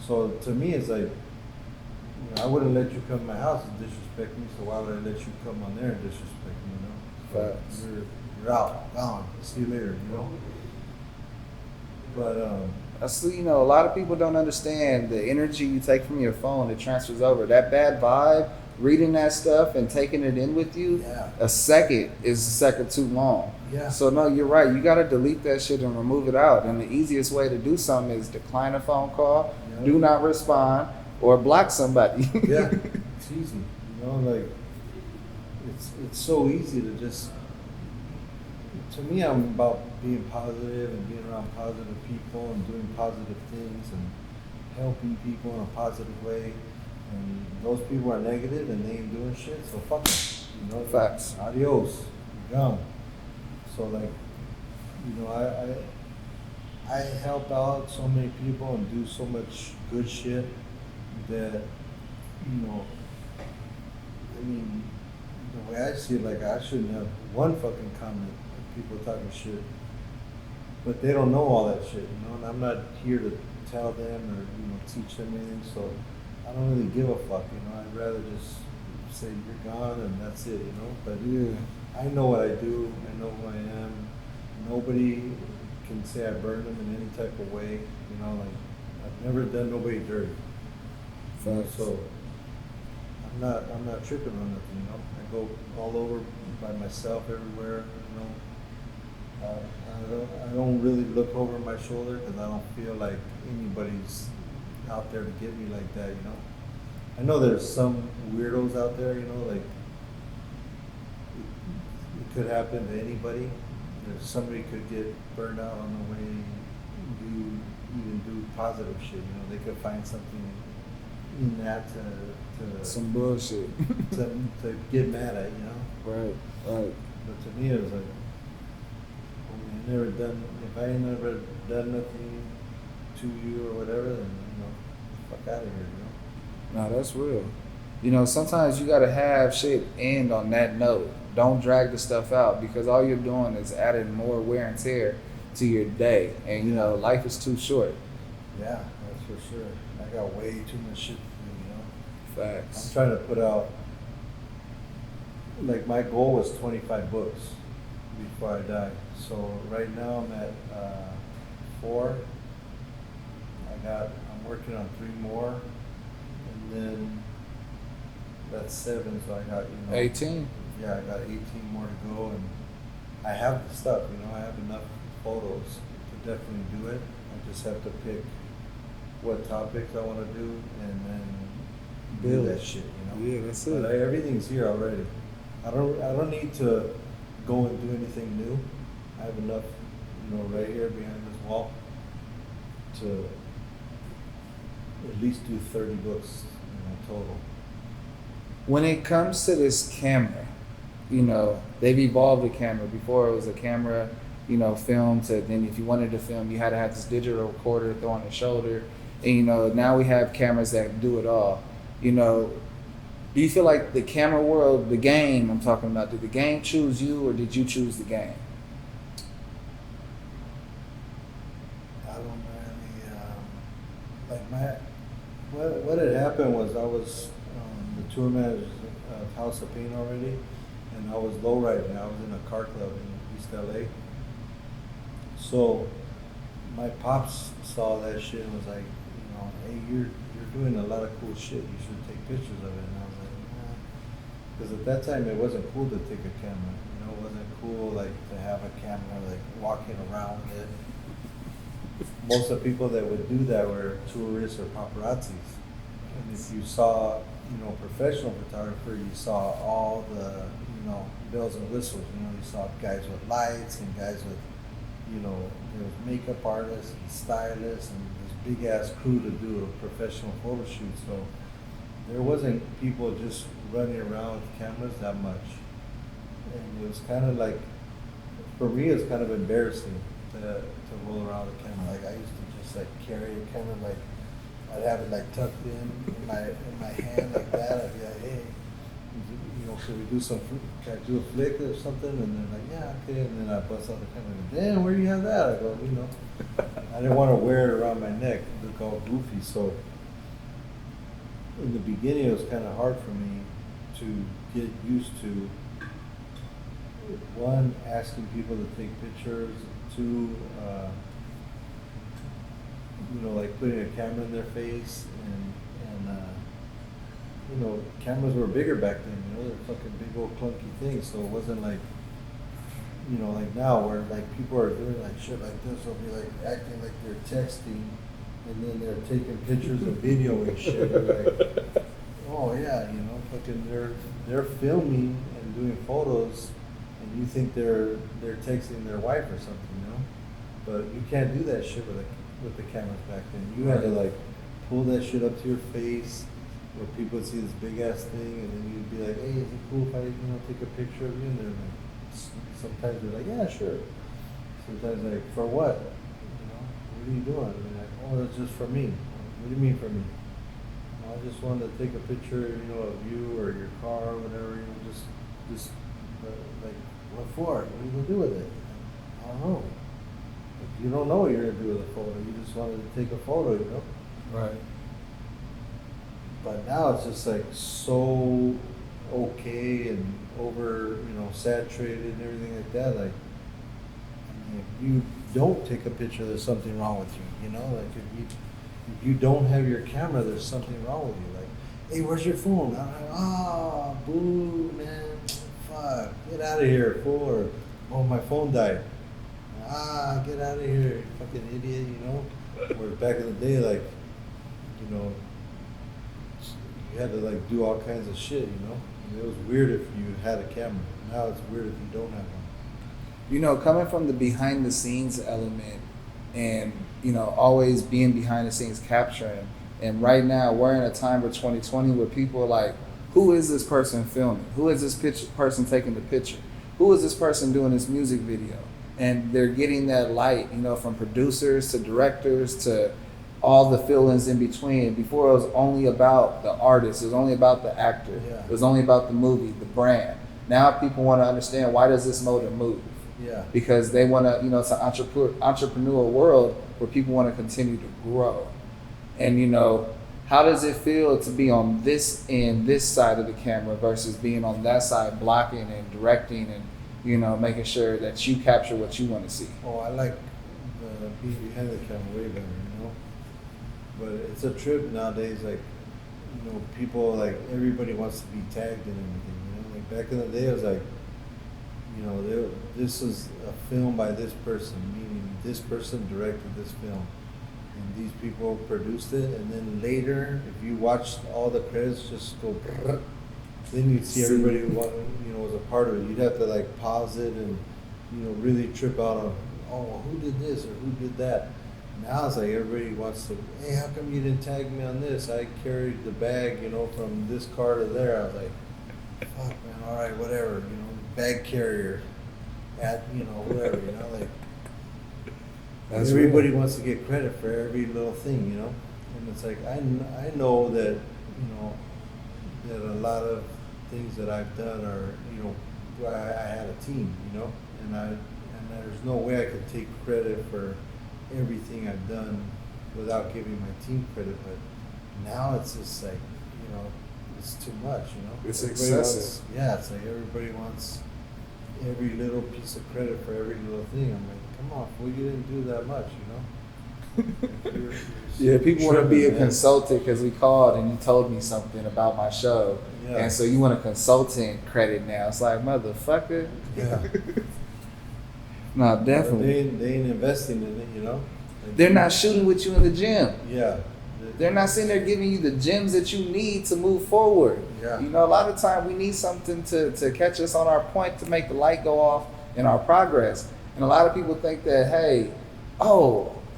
So to me, it's like, I wouldn't let you come to my house and disrespect me. So why would I let you come on there and disrespect me? Facts. You're out, gone. See you later. But that's, a lot of people don't understand the energy you take from your phone. It transfers over. That bad vibe, reading that stuff and taking it in with you, a second is a second too long. Yeah. So no, you're right. You got to delete that shit and remove it out. And the easiest way to do something is decline a phone call, do not respond, or block somebody. Yeah, it's easy. Like it's so easy to just. To me, I'm about being positive and being around positive people and doing positive things and helping people in a positive way. And those people are negative and they ain't doing shit, so fuck them. Facts. Adios. You're gone. So like, I help out so many people and do so much good shit that, I mean, the way I see it, like I shouldn't have one fucking comment of people talking shit. But they don't know all that shit, and I'm not here to tell them or, teach them anything, so I don't really give a fuck, I'd rather just say you're gone and that's it, But I know what I do, I know who I am. Nobody can say I burned them in any type of way, like I've never done nobody dirty. So I'm not tripping on nothing, I go all over by myself everywhere, I don't really look over my shoulder because I don't feel like anybody's out there to get me like that, I know there's some weirdos out there, like it could happen to anybody. If somebody could get burned out on the way you even do positive shit, they could find something in that to some bullshit to get mad at, Right. But to me, it was like, if I ain't never done nothing to you or whatever, then fuck out of here, No, that's real. Sometimes you gotta have shit end on that note. Don't drag the stuff out, because all you're doing is adding more wear and tear to your day. And life is too short. Yeah, that's for sure. I got way too much shit to do, Facts. I'm trying to put out, like my goal was 25 books before I die. So right now I'm at 4. I'm working on 3 more, and then that's 7. So I got 18. Yeah, I got 18 more to go, and I have the stuff. I have enough photos to definitely do it. I just have to pick what topics I want to do and then do that shit. Yeah, that's it. But everything's here already. I don't need to go and do anything new. I have enough, right here behind this wall to at least do 30 books, total. When it comes to this camera, they've evolved the camera. Before it was a camera, film to, then if you wanted to film, you had to have this digital recorder throw on the shoulder. And, now we have cameras that do it all. Do you feel like the camera world, the game I'm talking about, did the game choose you or did you choose the game? I happened was I was the tour manager's House of Pain already, and I was low riding. I was in a car club in East LA. So my pops saw that shit and was like, hey, you're doing a lot of cool shit. You should take pictures of it. And I was like, nah. Because at that time it wasn't cool to take a camera. It wasn't cool like to have a camera like walking around with it. Most of the people that would do that were tourists or paparazzis. And if you saw, professional photographer, you saw all the, bells and whistles. You saw guys with lights and guys with, there was makeup artists and stylists and this big ass crew to do a professional photo shoot. So there wasn't people just running around with cameras that much. And it was kind of like, for me, it's kind of embarrassing to roll around with a camera. Like I used to just like carry a camera, like I'd have it like tucked in my hand like that. I'd be like, hey, should we do can I do a flick or something? And they're like, yeah, okay. And then I bust out the camera and go, damn, where do you have that? I go, I didn't want to wear it around my neck, look all goofy. So in the beginning, it was kind of hard for me to get used to, one, asking people to take pictures, two, like putting a camera in their face, and cameras were bigger back then, they're fucking big old clunky things, so it wasn't like, like now where like people are doing like shit like this, they'll be like acting like they're texting, and then they're taking pictures of video and shit, like, oh yeah, fucking they're filming and doing photos, and you think they're texting their wife or something, but you can't do that shit with the cameras back then. You had to like pull that shit up to your face, where people would see this big ass thing, and then you'd be like, hey, is it cool if I take a picture of you? And they're like, sometimes they're like, yeah, sure. Sometimes like, for what? What are you doing? And they're like, oh, that's just for me. What do you mean for me? I just wanted to take a picture, of you or your car or whatever, just like, what for? What are you gonna do with it? I don't know. Like, you don't know what you're gonna do with a photo. You just wanted to take a photo, Right. But now it's just like so okay and over, saturated and everything like that. Like, if you don't take a picture, there's something wrong with you. Like if you don't have your camera, there's something wrong with you. Like, hey, where's your phone? I'm like, boo, man, fuck, get out of here, fool. Or, oh, my phone died. Get out of here, you fucking idiot. Where back in the day, like, you had to like do all kinds of shit, it was weird if you had a camera. Now it's weird if you don't have one. Coming from the behind the scenes element and, always being behind the scenes capturing. And right now we're in a time of 2020 where people are like, who is this person filming? Who is this person taking the picture? Who is this person doing this music video? And they're getting that light, from producers to directors to all the fill-ins in between. Before, it was only about the artist, it was only about the actor, It was only about the movie, the brand. Now people want to understand, why does this motor move? Yeah. Because they want to, it's an entrepreneurial world where people want to continue to grow. And how does it feel to be on this end, this side of the camera, versus being on that side, blocking and directing and making sure that you capture what you want to see? Oh, I like being behind the camera way better, But it's a trip nowadays, like, people, like, everybody wants to be tagged and everything, Like, back in the day, it was like, this was a film by this person, meaning this person directed this film. And these people produced it, and then later, if you watched all the credits just go, then you'd see everybody who was a part of it. You'd have to, like, pause it and, really trip out on, oh, who did this or who did that? Now it's like everybody wants to, hey, how come you didn't tag me on this? I carried the bag, from this car to there. I was like, fuck, man, all right, whatever, bag carrier at, whatever, like. Everybody wants to get credit for every little thing, And it's like, I know that, that a lot of things that I've done are, where I had a team, and there's no way I could take credit for everything I've done without giving my team credit. But now it's just like, it's too much, It's Everybody excessive. it's like everybody wants every little piece of credit for every little thing. I'm like, come on, fool, you didn't do that much, You're Yeah, people want to be a tripping, man. consultant because we called and you told me something about my show. Yeah. And so you want a consultant credit now. It's like, motherfucker. Yeah. No, But definitely. they ain't investing in it, Like, They're not shooting with you in the gym. Yeah. They're not sitting there giving you the gems that you need to move forward. Yeah. A lot of time we need something to catch us on our point to make the light go off in our progress. And a lot of people think that, hey,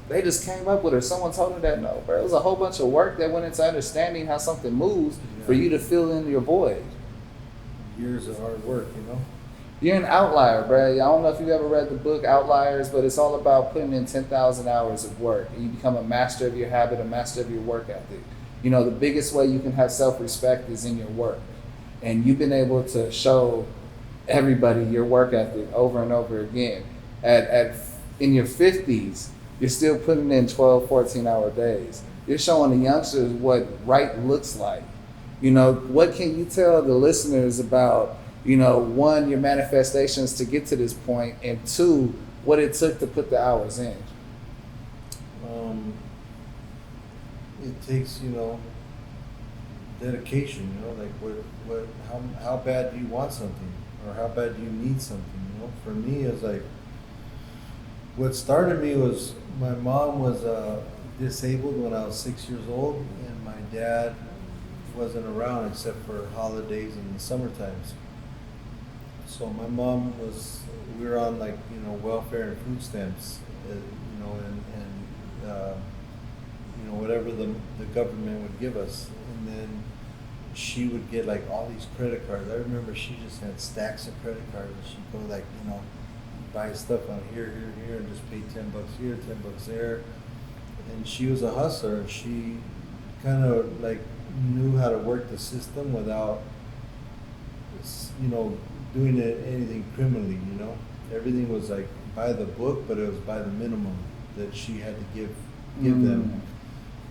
they just came up with it. Someone told them that. No, bro. It was a whole bunch of work that went into understanding how something moves for you to fill in your void. Years of hard work, You're an outlier, bro. I don't know if you've ever read the book Outliers, but it's all about putting in 10,000 hours of work. And you become a master of your habit, a master of your work ethic. The biggest way you can have self-respect is in your work. And you've been able to show everybody your work ethic over and over again. In your 50s, you're still putting in 12, 14-hour days. You're showing the youngsters what right looks like. What can you tell the listeners about, one, your manifestations to get to this point, and two, what it took to put the hours in? It takes, dedication, like how bad do you want something, or how bad do you need something, For me, it's like, what started me was my mom was disabled when I was 6 years old, and my dad wasn't around except for holidays and the summer times. So my mom we were on welfare and food stamps, and whatever the government would give us. And then she would get all these credit cards. I remember she just had stacks of credit cards, and she'd go buy stuff on here, and just pay $10 here, $10 there. And she was a hustler, and she kind of knew how to work the system without, doing anything criminally, Everything was by the book, but it was by the minimum that she had to give them.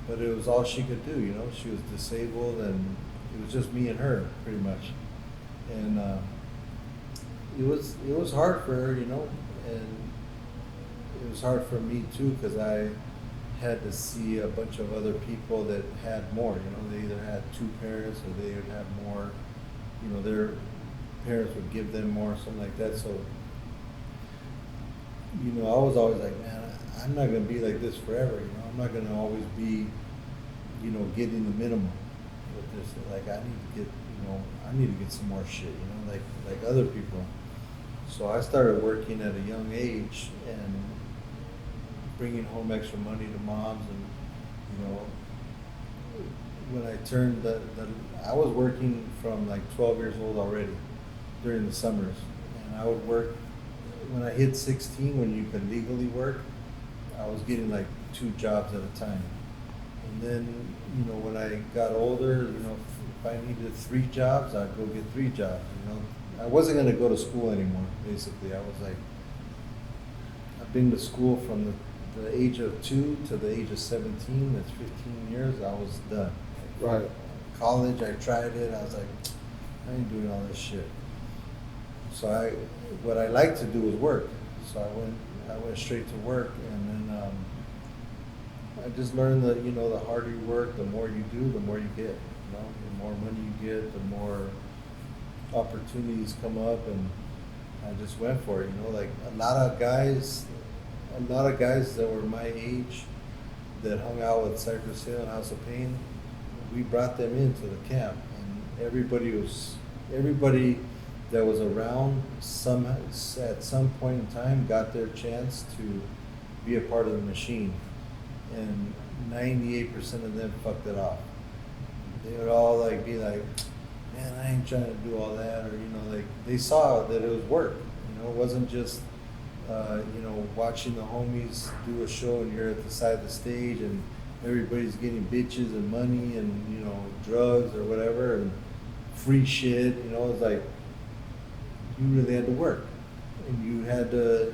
But it was all she could do, She was disabled, and it was just me and her, pretty much. And it was hard for her, and it was hard for me too, because I had to see a bunch of other people that had more. They either had two parents, or they would have more. Their parents would give them more, something like that. So, I was always like, man, I'm not gonna be like this forever. I'm not gonna always be, getting the minimum with this. I need to get some more shit. Like other people. So I started working at a young age and bringing home extra money to moms, and when I turned I was working from 12 years old already during the summers, and I would work when I hit 16, when you could legally work. I was getting 2 jobs at a time, and then when I got older, if I needed 3 jobs, I'd go get 3 jobs. I wasn't going to go to school anymore. Basically, I was I've been to school from the age of 2 to the age of 17. That's 15 years. I was done. Right. College, I tried it. I was like, I ain't doing all this shit. So what I like to do was work. So I went straight to work, and then I just learned that the harder you work, the more you do, the more you get. The more money you get, the more opportunities come up, and I just went for it. A lot of guys that were my age that hung out with Cypress Hill and House of Pain, we brought them into the camp, and everybody that was around at some point in time got their chance to be a part of the machine, and 98% of them fucked it off. They would all be like, man, I ain't trying to do all that, or they saw that it was work. It wasn't just watching the homies do a show and you're at the side of the stage and everybody's getting bitches and money and drugs or whatever and free shit. It's like you really had to work, and you had to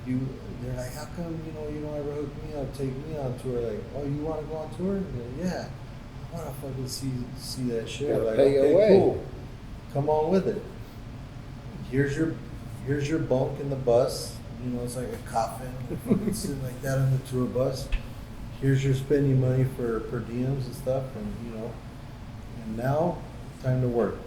they're like, how come you don't ever hook me up, take me on tour? Like, oh, you want to go on tour? Yeah. I want to fucking see that shit. Gotta Like, pay your okay, way. cool. Come on with it. Here's your bunk in the bus. You know, it's like a coffin, fucking sitting like that on the tour bus. Here's your spending money for per diems and stuff, and now, time to work.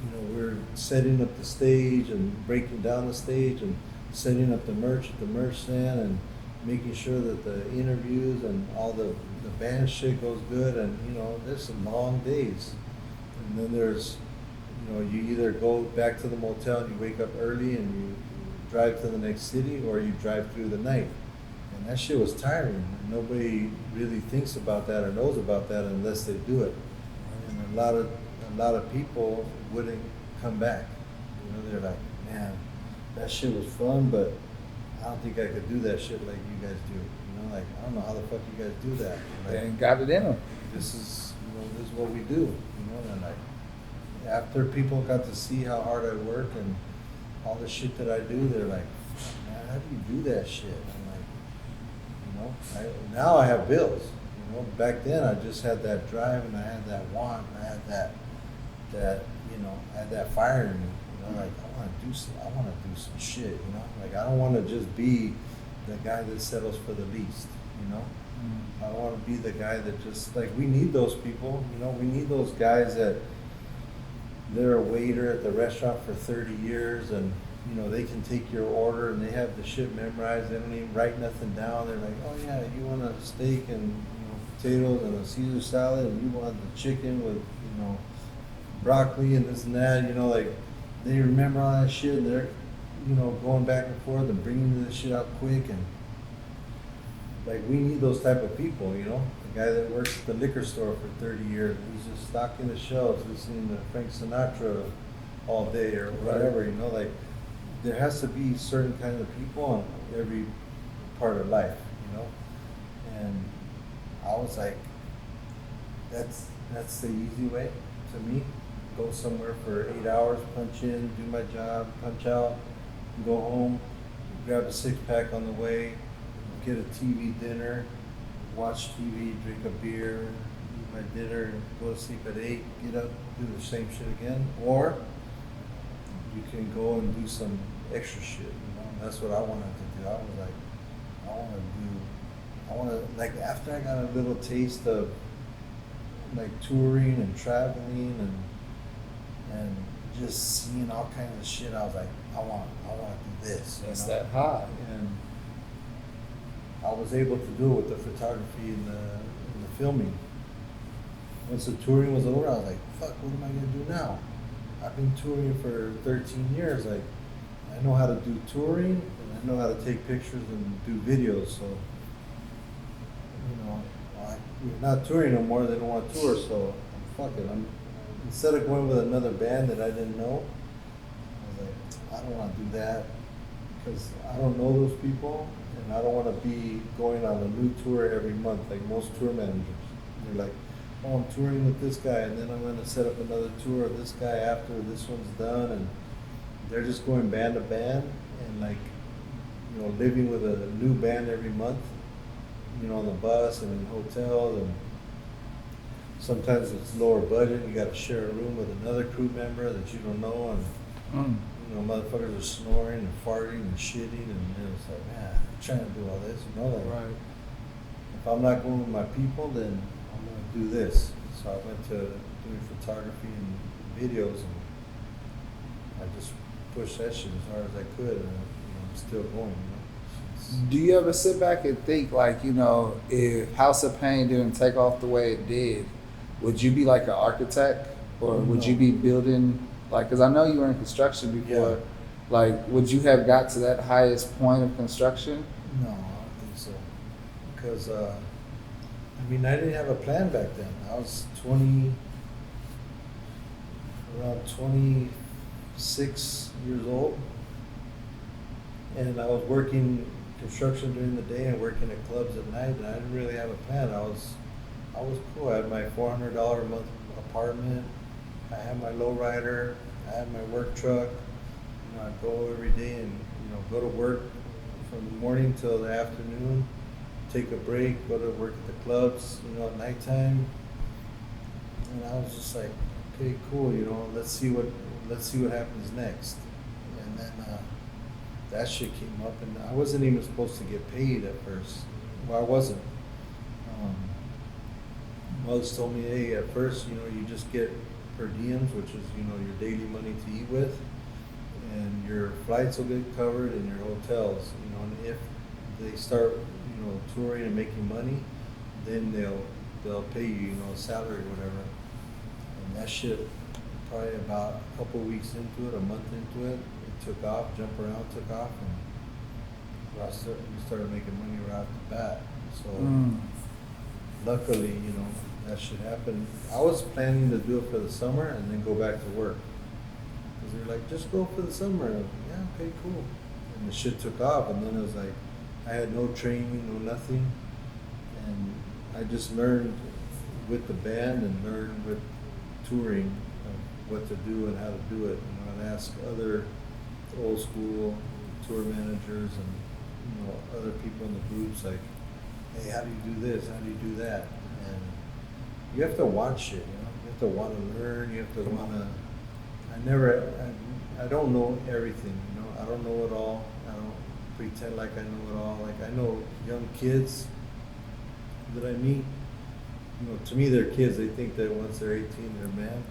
You know, we're setting up the stage and breaking down the stage and setting up the merch at the merch stand and making sure that the interviews and all the band shit goes good. And, you know, there's some long days. And then there's, you know, you either go back to the motel and you wake up early and you drive to the next city, or you drive through the night. And that shit was tiring. And nobody really thinks about that or knows about that unless they do it. And a lot of people wouldn't come back. You know, they're like, man, that shit was fun, but I don't think I could do that shit like you guys do. You know, like, I don't know how the fuck you guys do that. Like, They ain't got it in them. this is what we do. You know, and like, after people got to see how hard I work and all the shit that I do, they're like, man, how do you do that shit? And I'm like, you know, now I have bills. You know, back then I just had that drive and I had that want and I had that you know, I had that fire in me. You know, like I want to do some shit. You know, like I don't want to just be the guy that settles for the least. You know, I want to be the guy that just like, we need those people. You know, we need those guys that they're a waiter at the restaurant for 30 years and, you know, they can take your order and they have the shit memorized. They don't even write nothing down. They're like, oh yeah, you want a steak and, you know, potatoes and a Caesar salad, and you want the chicken with, you know, broccoli and this and that. You know, like they remember all that shit and they're, you know, going back and forth and bringing this shit out quick. And like, we need those type of people, you know. The guy that works at the liquor store for 30 years, he's just stocking the shelves, listening to Frank Sinatra all day or whatever, you know. Like, there has to be certain kind of people in every part of life, you know. And I was like, that's the easy way to me. Go somewhere for 8 hours, punch in, do my job, punch out, go home, grab a 6-pack on the way, get a TV dinner, watch TV, drink a beer, eat my dinner, go to sleep at 8, get up, do the same shit again. Or you can go and do some extra shit, you know. And that's what I wanted to do. I was like, I want to, like, after I got a little taste of like touring and traveling and just seeing all kinds of shit, I was like, I want to do this. That's you know? that high. And I was able to do it with the photography and the filming. Once the touring was over, I was like, fuck, what am I going to do now? I've been touring for 13 years. Like, I know how to do touring, and I know how to take pictures and do videos. So, you know, we're not touring no more. They don't want to tour, so fuck it. Instead of going with another band that I didn't know, I was like, I don't want to do that because I don't know those people. And I don't want to be going on a new tour every month like most tour managers. They're like, oh, I'm touring with this guy, and then I'm going to set up another tour of this guy after this one's done. And they're just going band to band and, like, you know, living with a new band every month, you know, on the bus and in hotels. And sometimes it's lower budget. You got to share a room with another crew member that you don't know. And you know, motherfuckers are snoring and farting and shitting, and it's like, man, I'm trying to do all this, you know, like, Right. if I'm not going with my people, then I'm gonna do this. So I went to doing photography and videos, and I just pushed that shit as hard as I could, and you know, I'm still going, you know. Do you ever sit back and think, like, you know, if House of Pain didn't take off the way it did, would you be like an architect, or would you be building? Like, because I know you were in construction before. Yeah. Like, would you have got to that highest point of construction? No, I don't think so. Because, I mean, I didn't have a plan back then. I was around 26 years old. And I was working construction during the day and working at clubs at night, and I didn't really have a plan. I was cool. I had my $400 a month apartment. I had my lowrider. I had my work truck. You know, I'd go every day and, you know, go to work from the morning till the afternoon, take a break, go to work at the clubs, you know, at nighttime. And I was just like, okay, cool, you know, let's see what happens next. And then that shit came up, and I wasn't even supposed to get paid at first. Well, I wasn't. Mother's told me, hey, at first, you know, you just get per diems, which is, you know, your daily money to eat with, and your flights will get covered and your hotels, you know, and if they start, you know, touring and making money, then they'll pay you, you know, a salary or whatever. And that shit, probably about a couple of weeks into it, a month into it, it took off, jumped around, took off, and we started making money right off the bat. So luckily, you know, that shit happened. I was planning to do it for the summer and then go back to work. Because they're like, just go for the summer. And I was like, yeah, okay, cool. And the shit took off, and then it was like, I had no training, no nothing. And I just learned with the band and learned with touring what to do and how to do it. You know, I'd ask other old school tour managers and, you know, other people in the groups, like, hey, how do you do this? How do you do that? And you have to watch it, you know. You have to want to learn. You have to want to. I don't know everything, you know. I don't know it all. I don't pretend like I know it all. Like, I know young kids that I meet. You know, to me, they're kids. They think that once they're 18, they're men.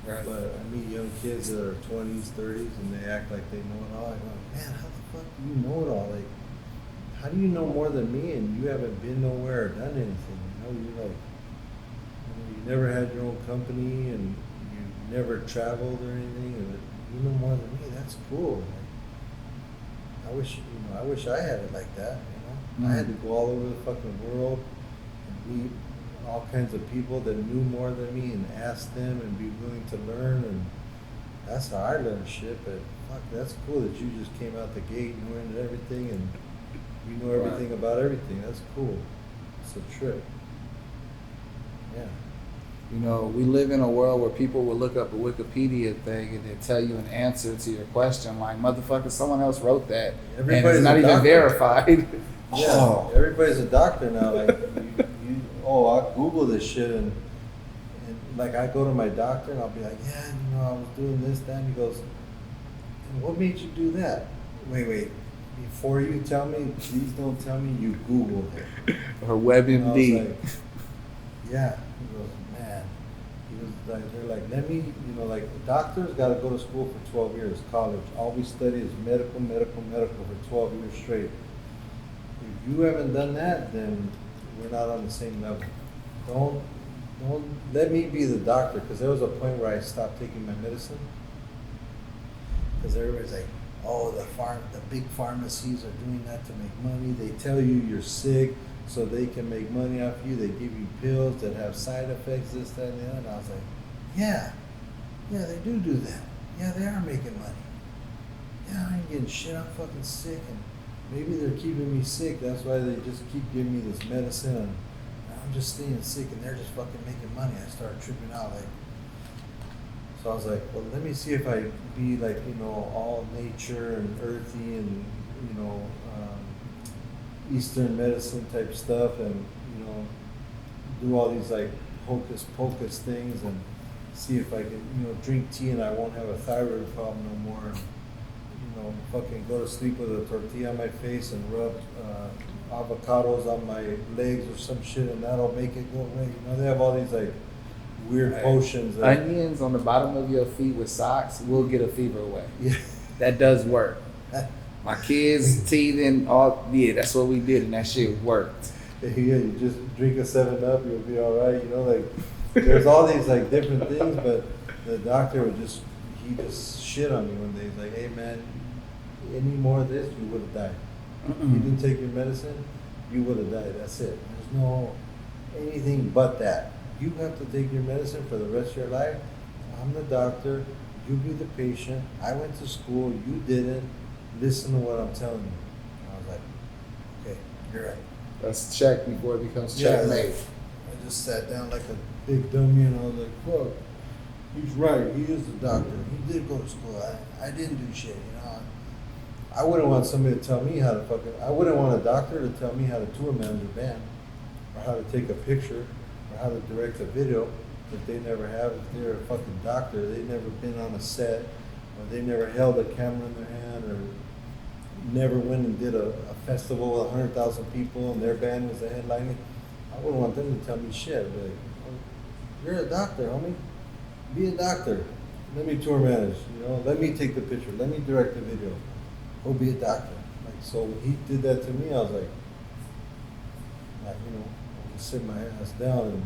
Right. But I meet young kids that are 20s, 30s, and they act like they know it all. I go, man, how the fuck do you know it all? Like, how do you know more than me and you haven't been nowhere or done anything? You know, you're like, you never had your own company and you never traveled or anything, and you know more than me. That's cool. Like, I wish I had it like that. You know, I had to go all over the fucking world and meet all kinds of people that knew more than me and ask them and be willing to learn, and that's how I learned shit. But fuck, that's cool that you just came out the gate knowing everything and you know everything about everything. That's cool. It's a trip. Yeah. You know, we live in a world where people will look up a Wikipedia thing and they tell you an answer to your question, like, motherfucker, someone else wrote that. Everybody's and it's not even verified. Yeah, everybody's a doctor now. Like, I'll Google this shit and like I go to my doctor and I'll be like, yeah, you know, I was doing this, that. And he goes, and what made you do that? Wait. Before you tell me, please don't tell me you Googled it. Or WebMD. Like, yeah. He goes, man. He was like, they're like, let me, you know, like, doctors got to go to school for 12 years, college. All we study is medical for 12 years straight. If you haven't done that, then we're not on the same level. Don't let me be the doctor, because there was a point where I stopped taking my medicine. Because everybody's like, oh, the big pharmacies are doing that to make money. They tell you you're sick so they can make money off you. They give you pills that have side effects, this, that, and the other. And I was like, yeah, they do that. Yeah, they are making money. Yeah, I ain't getting shit. I'm fucking sick, and maybe they're keeping me sick. That's why they just keep giving me this medicine, and I'm just staying sick, and they're just fucking making money. I started tripping out, like. So I was like, well, let me see if I be like, you know, all nature and earthy and, you know, Eastern medicine type stuff, and, you know, do all these like hocus pocus things and see if I can, you know, drink tea and I won't have a thyroid problem no more. And, you know, fucking go to sleep with a tortilla on my face and rub avocados on my legs or some shit, and that'll make it go away. You know, they have all these like weird potions. Onions on the bottom of your feet with socks will get a fever away. Yeah. That does work. My kids, teething, that's what we did, and that shit worked. Yeah, you just drink a 7-Up, you'll be all right. You know, like, there's all these like different things, but the doctor would just shit on me one day. He's like, hey man, any more of this, you would have died. You didn't take your medicine, you would have died. That's it. There's no anything but that. You have to take your medicine for the rest of your life. I'm the doctor. You be the patient. I went to school. You didn't. Listen to what I'm telling you. I was like, okay, you're right. Let's check before it becomes checkmate. I just sat down like a big dummy, and I was like, fuck, he's right. He is the doctor. He did go to school. I didn't do shit, you know. I wouldn't want somebody to tell me how to I wouldn't want a doctor to tell me how to tour manage a band, or how to take a picture, or how to direct a video if they never have. If they're a fucking doctor, they've never been on a set, or they never held a camera in their hand, or never went and did a festival with 100,000 people and their band was the headlining. I wouldn't want them to tell me shit. Like, oh, you're a doctor, homie. Be a doctor. Let me tour manage. You know, let me take the picture. Let me direct the video. Go be a doctor. Like, so when he did that to me, I was like, you know, I'll just sit my ass down and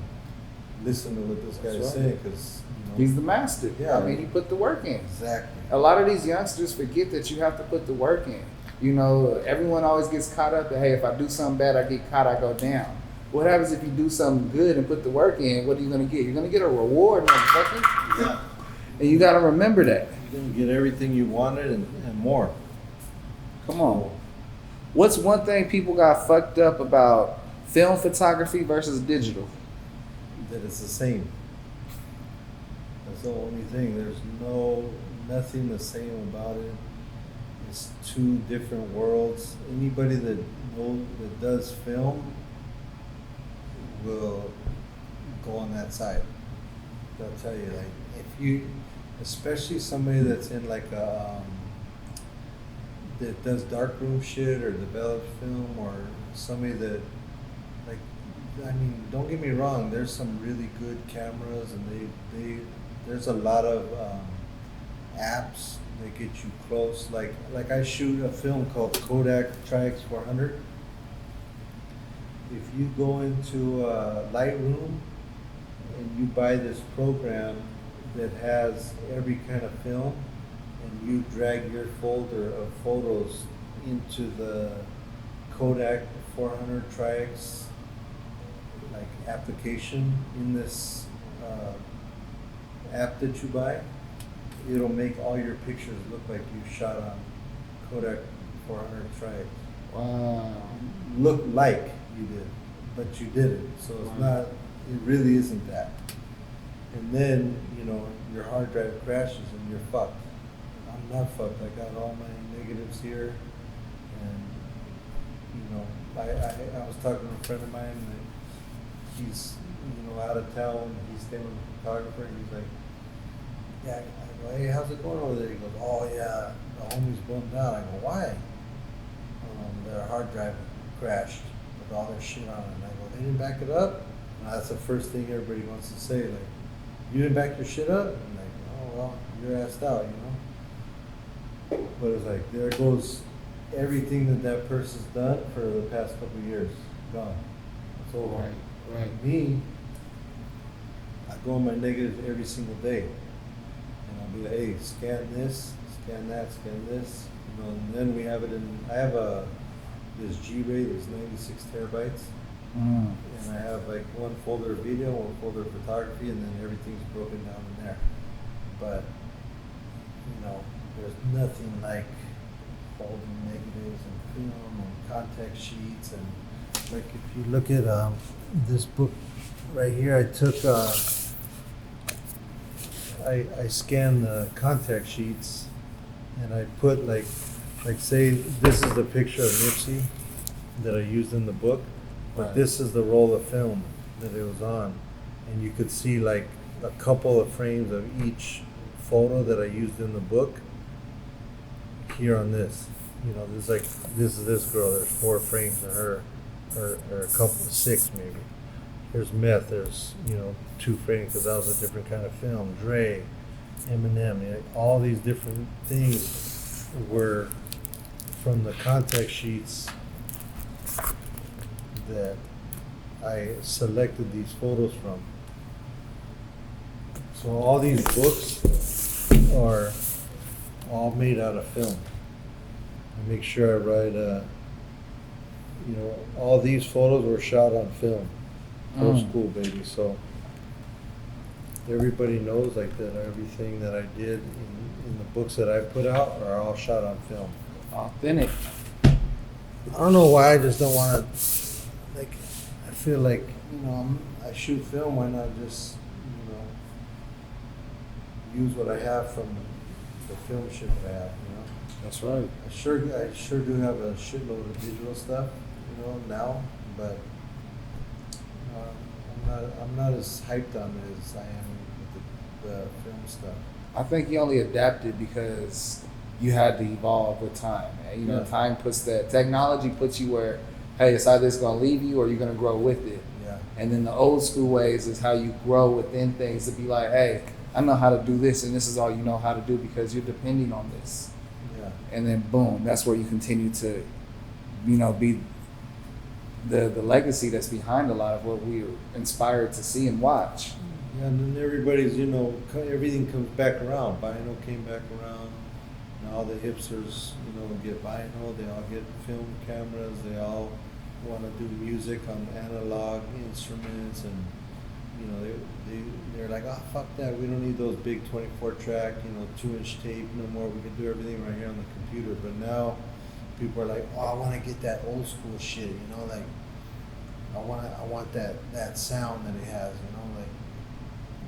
listen to what this guy's saying, because you know, He's the master. Yeah. I mean, he put the work in. Exactly. A lot of these youngsters forget that you have to put the work in. You know, everyone always gets caught up that, hey, if I do something bad, I get caught, I go down. What happens if you do something good and put the work in? What are you going to get? You're going to get a reward, motherfucker. Yeah. And you got to remember that. You're gonna get everything you wanted and more. Come on. What's one thing people got fucked up about film photography versus digital? That it's the same. That's the only thing. There's nothing the same about it. It's two different worlds. Anybody that does film will go on that side. They'll tell you, like, if you, especially somebody that's in like a that does darkroom shit or develops film, or somebody that, like, I mean, don't get me wrong, there's some really good cameras, and there's a lot of apps that get you close. Like I shoot a film called Kodak Tri-X 400. If you go into Lightroom and you buy this program that has every kind of film, and you drag your folder of photos into the Kodak 400 Tri-X like application in this app that you buy, it'll make all your pictures look like you shot on Kodak 400 Tri-X. Wow. Look like you did, but you didn't. So it's not, it really isn't that. And then, you know, your hard drive crashes and you're fucked. I'm not fucked. I got all my negatives here. And, you know, I was talking to a friend of mine, and he's, you know, out of town. He's staying with a photographer, and he's like, yeah, I go, hey, how's it going over there? He goes, oh yeah, the homie's bummed out. I go, why? Their hard drive crashed with all their shit on it. And I go, they didn't back it up? And that's the first thing everybody wants to say, like, you didn't back your shit up? I'm like, oh well, you're assed out, you know? But it's like, there goes everything that person's done for the past couple of years. Gone. It's over. Right. Me, I go on my negatives every single day. And I'll be like, hey, scan this, scan that, scan this. You know, and then we have it in, I have this G-Ray that's 96 terabytes. Mm. And I have like one folder of video, one folder of photography, and then everything's broken down in there. But, you know, there's nothing like folding negatives and film and contact sheets. And like if you look at this book right here, I took, I scanned the contact sheets, and I put like say this is the picture of Nipsey that I used in the book. But this is the roll of film that it was on. And you could see like a couple of frames of each photo that I used in the book here on this. You know, this is this girl, there's 4 frames of her, or a couple of 6 maybe. There's Meth, there's, you know, 2 frames because that was a different kind of film. Dre, Eminem, you know, all these different things were from the contact sheets that I selected these photos from. So all these books are all made out of film. I make sure I write, you know, all these photos were shot on film. Old school, baby. So everybody knows like that everything that I did in the books that I put out are all shot on film. Authentic. I don't know why, I just don't want to, like, I feel like, you know, I shoot film, why not just, you know, use what I have from the film shit that I have, you know? That's right. I sure do have a shitload of digital stuff, now, but I'm not as hyped on it as I am with the film stuff. I think you only adapted because you had to evolve with time. And, Yeah. time technology puts you where, hey, it's either it's going to leave you or you're going to grow with it. Yeah. And then the old school ways is how you grow within things to be like, hey, I know how to do this and this is all you know how to do because you're depending on this. Yeah. And then boom, that's where you continue to, be the legacy that's behind a lot of what we're inspired to see and watch. Yeah, and then everybody's, everything comes back around. Vinyl came back around. Now the hipsters, get vinyl. They all get film cameras. They all want to do music on analog instruments, and they're like, oh fuck that. We don't need those big 24-track, 2-inch tape no more. We can do everything right here on the computer. But now people are like, oh, I want to get that old school shit. Like I want that sound that it has. Like.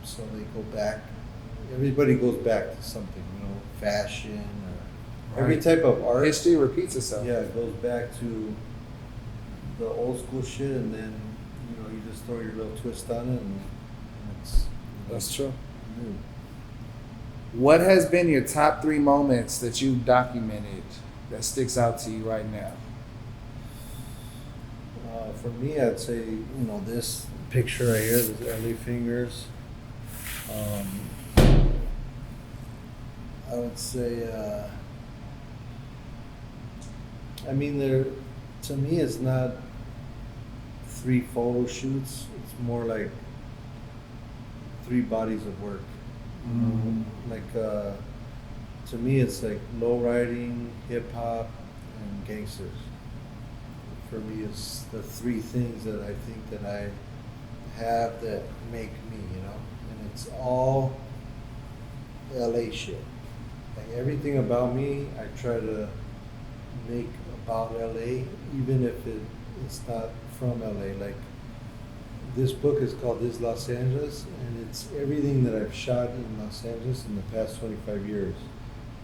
So they go back. Everybody goes back to something, fashion or every type of art. History repeats itself. Yeah, it goes back to the old school shit, and then you just throw your little twist on it, and it's That's true. new. What has been your top 3 moments that you've documented that sticks out to you right now? For me, I'd say this picture right here, this LA Fingers. I would say, to me, it's not 3 photo shoots. It's more like 3 bodies of work. Like, to me, it's like low riding, hip hop, and gangsters. For me, it's the 3 things that I think that I have that make me, and it's all LA shit. Like everything about me, I try to make about LA, even if it's not from LA. Like this book is called This Los Angeles, and it's everything that I've shot in Los Angeles in the past 25 years.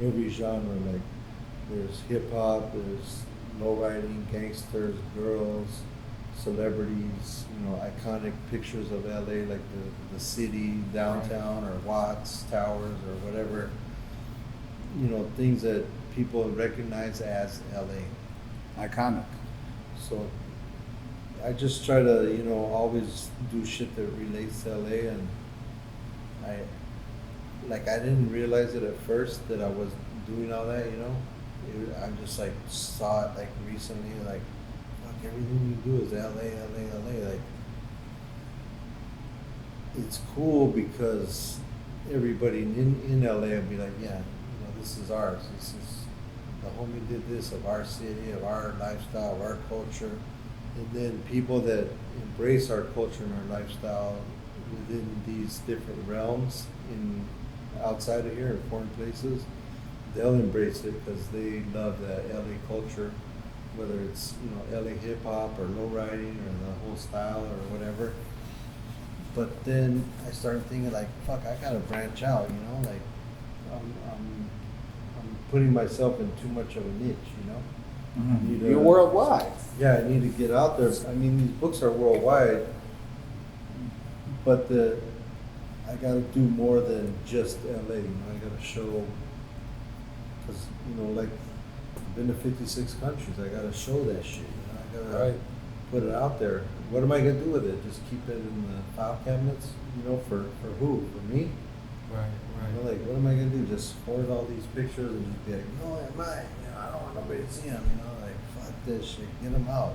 Every genre, like there's hip hop, there's lowriding, gangsters, girls, celebrities, iconic pictures of LA, like the city, downtown, or Watts Towers, or whatever, things that people recognize as LA. Iconic. So I just try to, always do shit that relates to LA, and I didn't realize it at first that I was doing all that, I just saw it recently, fuck, everything you do is LA. Like, it's cool because everybody in LA will be like, yeah, this is ours. This is the homie did this of our city, of our lifestyle, of our culture. And then people that embrace our culture and our lifestyle within these different realms outside of here in foreign places, they'll embrace it because they love that LA culture, whether it's LA hip hop or lowriding or the whole style or whatever. But then I started thinking fuck, I gotta branch out, I'm putting myself in too much of a niche, Mm-hmm. You're worldwide. Yeah, I need to get out there. These books are worldwide, but I gotta do more than just LA. I gotta show, because I've been to 56 countries. I gotta show that shit. I gotta put it out there. What am I gonna do with it? Just keep it in the file cabinets? For who? For me? Right. What am I gonna do? Just hoard all these pictures and just be like, no, I don't want nobody to see them. Fuck this shit. Get them out.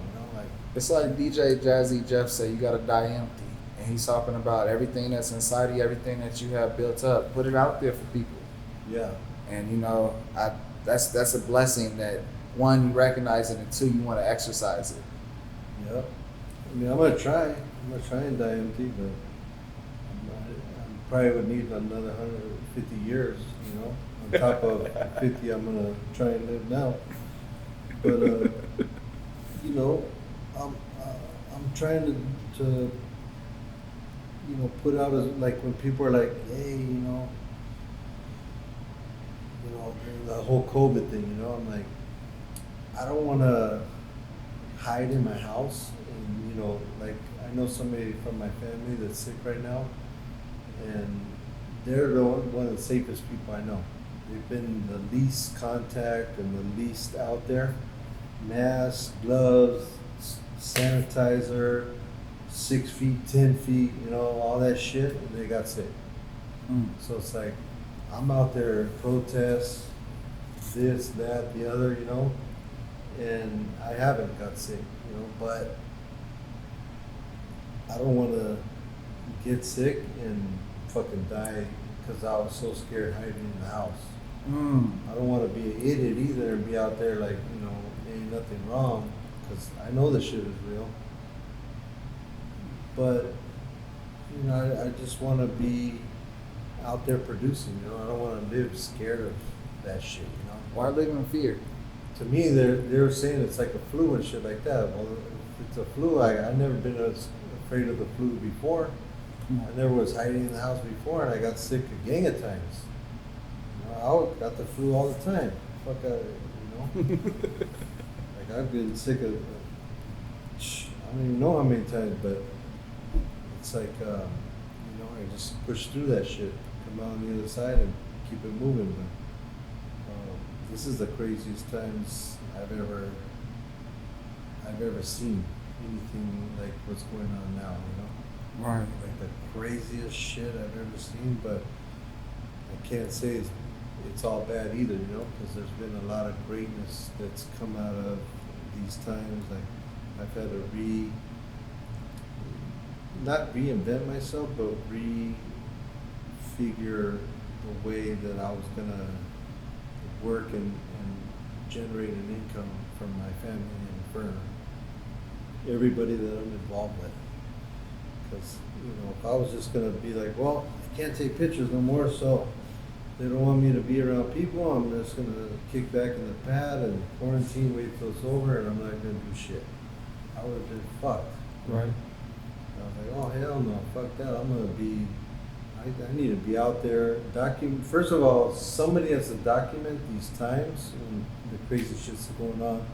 It's like DJ Jazzy Jeff said, you gotta die empty. And he's talking about everything that's inside of you, everything that you have built up. Put it out there for people. Yeah. And that's a blessing that 1, you recognize it, and 2, you want to exercise it. Yep. I'm gonna try. I'm gonna try and die empty, but I probably would need another 150 years, on top of 50 I'm gonna try and live now. But I'm trying to put out when people are like, hey, know, the whole COVID thing, you know, I'm like, I don't want to hide in my house. And, you know, like, I know somebody from my family that's sick right now, and they're one of the safest people I know. They've been the least contact and the least out there. Masks, gloves, sanitizer, 6 feet, 10 feet, you know, all that shit, and they got sick. So it's like, I'm out there in protests, this, that, the other, you know, and I haven't got sick, you know, but I don't want to get sick and fucking die because I was so scared hiding in the house. I don't want to be an idiot either and be out there like, you know, ain't nothing wrong, because I know this shit is real. But, you know, I just want to be out there producing, you know. I don't want to live scared of that shit, you know. Why live in fear? To me, they were saying it's like a flu and shit like that. Well, if it's a flu, I've never been as afraid of the flu before. I never was hiding in the house before, and I got sick a gang of times. You know, I got the flu all the time. Fuck, you know. Like, I've been sick of, I don't even know how many times, but it's like, you know, I just push through that shit, come out on the other side and keep it moving. But this is the craziest times I've ever seen anything like what's going on now, you know? Right. Like the craziest shit I've ever seen, but I can't say it's all bad either, you know, because there's been a lot of greatness that's come out of these times. Like, I've had to not reinvent myself, but refigure the way that I was gonna work and generate an income from my family and for everybody that I'm involved with. Because, you know, if I was just gonna be like, well, I can't take pictures no more, so they don't want me to be around people, I'm just gonna kick back in the pad and quarantine, wait till it's over, and I'm not gonna do shit. I would have been fucked. Right. I was like, oh, hell no, fuck that. I'm gonna be, I need to be out there, first of all, somebody has to document these times and the crazy shit's going on.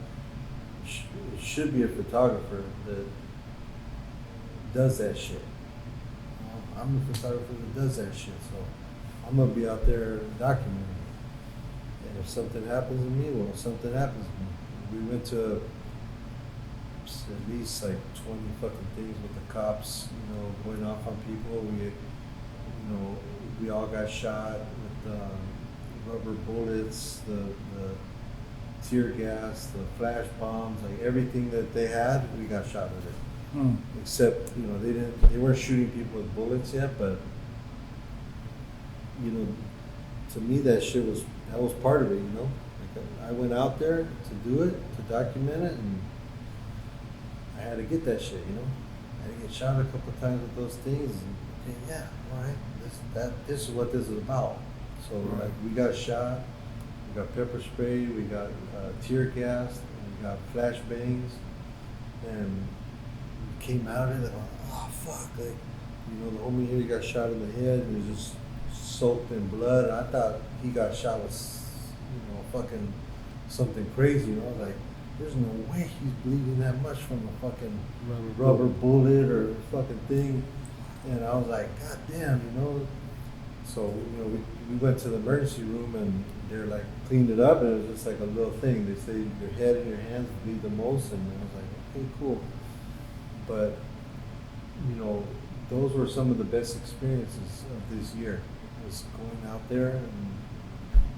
It should be a photographer that does that shit. I'm a photographer that does that shit, so I'm gonna be out there documenting it. And if something happens to me, well, something happens to me. We went to at least like 20 fucking things with the cops, you know, going off on people. We all got shot with rubber bullets, the tear gas, the flash bombs, like everything that they had, we got shot with it. Except, you know, they weren't shooting people with bullets yet, but, you know, to me that was part of it, you know. Like, I went out there to do it, to document it, and I had to get that shit, you know. I had to get shot a couple of times with those things, and yeah, all right, this is what this is about. So like, we got shot, we got pepper spray, we got tear gas, we got flash bangs, and we came out of it like, oh fuck, like, you know, the homie here got shot in the head and was just soaked in blood. I thought he got shot with, you know, fucking something crazy, you know, like, there's no way he's bleeding that much from a fucking rubber bullet or fucking thing. And I was like, God damn, you know. So, you know, we went to the emergency room and they're like, cleaned it up, and it was just like a little thing. They say your head and your hands bleed the most, and I was like, okay, cool. But, you know, those were some of the best experiences of this year, was going out there and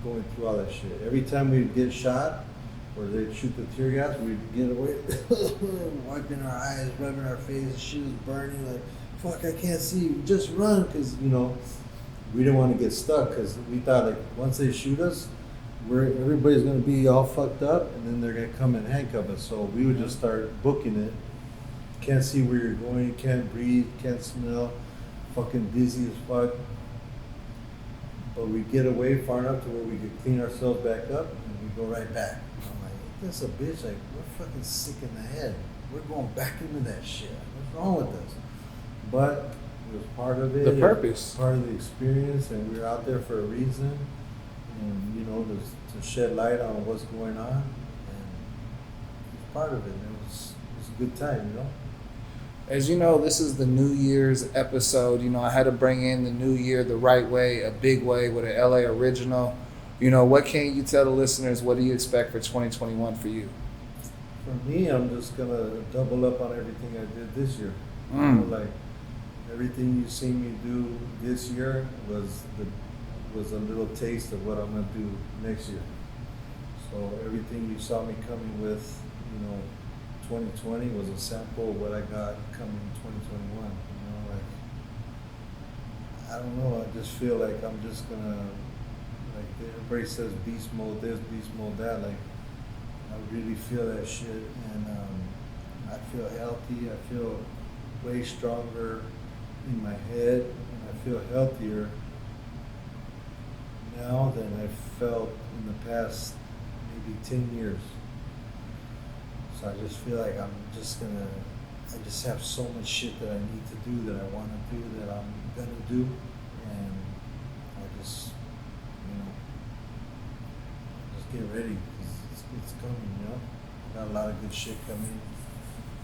going through all that shit. Every time we'd get shot, or they'd shoot the tear gas, we'd get away, wiping our eyes, rubbing our face, shit was burning, like, fuck, I can't see, just run, because, you know, we didn't want to get stuck, because we thought, like, once they shoot us, everybody's going to be all fucked up, and then they're going to come and handcuff us, so we would just start booking it. Can't see where you're going, can't breathe, can't smell, fucking dizzy as fuck. But we get away far enough to where we could clean ourselves back up, and we go right back. I'm like, that's a bitch, like, we're fucking sick in the head. We're going back into that shit. What's wrong with us? But it was part of it. The purpose. Part of the experience, and we were out there for a reason. And, you know, to shed light on what's going on, and it's part of it. It's a good time, you know. As you know, this is the New Year's episode. You know, I had to bring in the new year the right way, a big way, with an LA original. You know, what can you tell the listeners? What do you expect for 2021 for you? For me, I'm just gonna double up on everything I did this year. You know, like everything you seen me do this year was a little taste of what I'm gonna do next year. So everything you saw me coming with, you know, 2020 was a sample of what I got coming in 2021. You know, like I don't know. I just feel like I'm just gonna, like everybody says, beast mode this, beast mode that. Like I really feel that shit, and I feel healthy. I feel way stronger in my head, and I feel healthier now than I felt in the past maybe 10 years. So I just feel like I just have so much shit that I need to do, that I want to do, that I'm gonna do, and I just, you know, just get ready, 'cause it's coming, you know. Got a lot of good shit coming.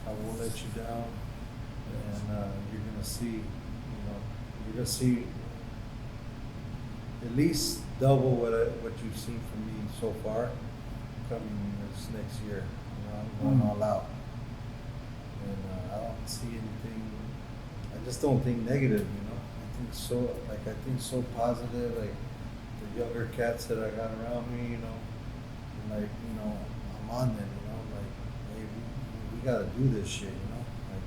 I won't let you down, and you're gonna see, at least double what you've seen from me so far coming this next year. I'm going all out, and I don't see anything. I just don't think negative, you know. I think so positive. Like the younger cats that I got around me, you know, and like, you know, I'm on them, you know. Like, hey, we gotta do this shit, you know. Like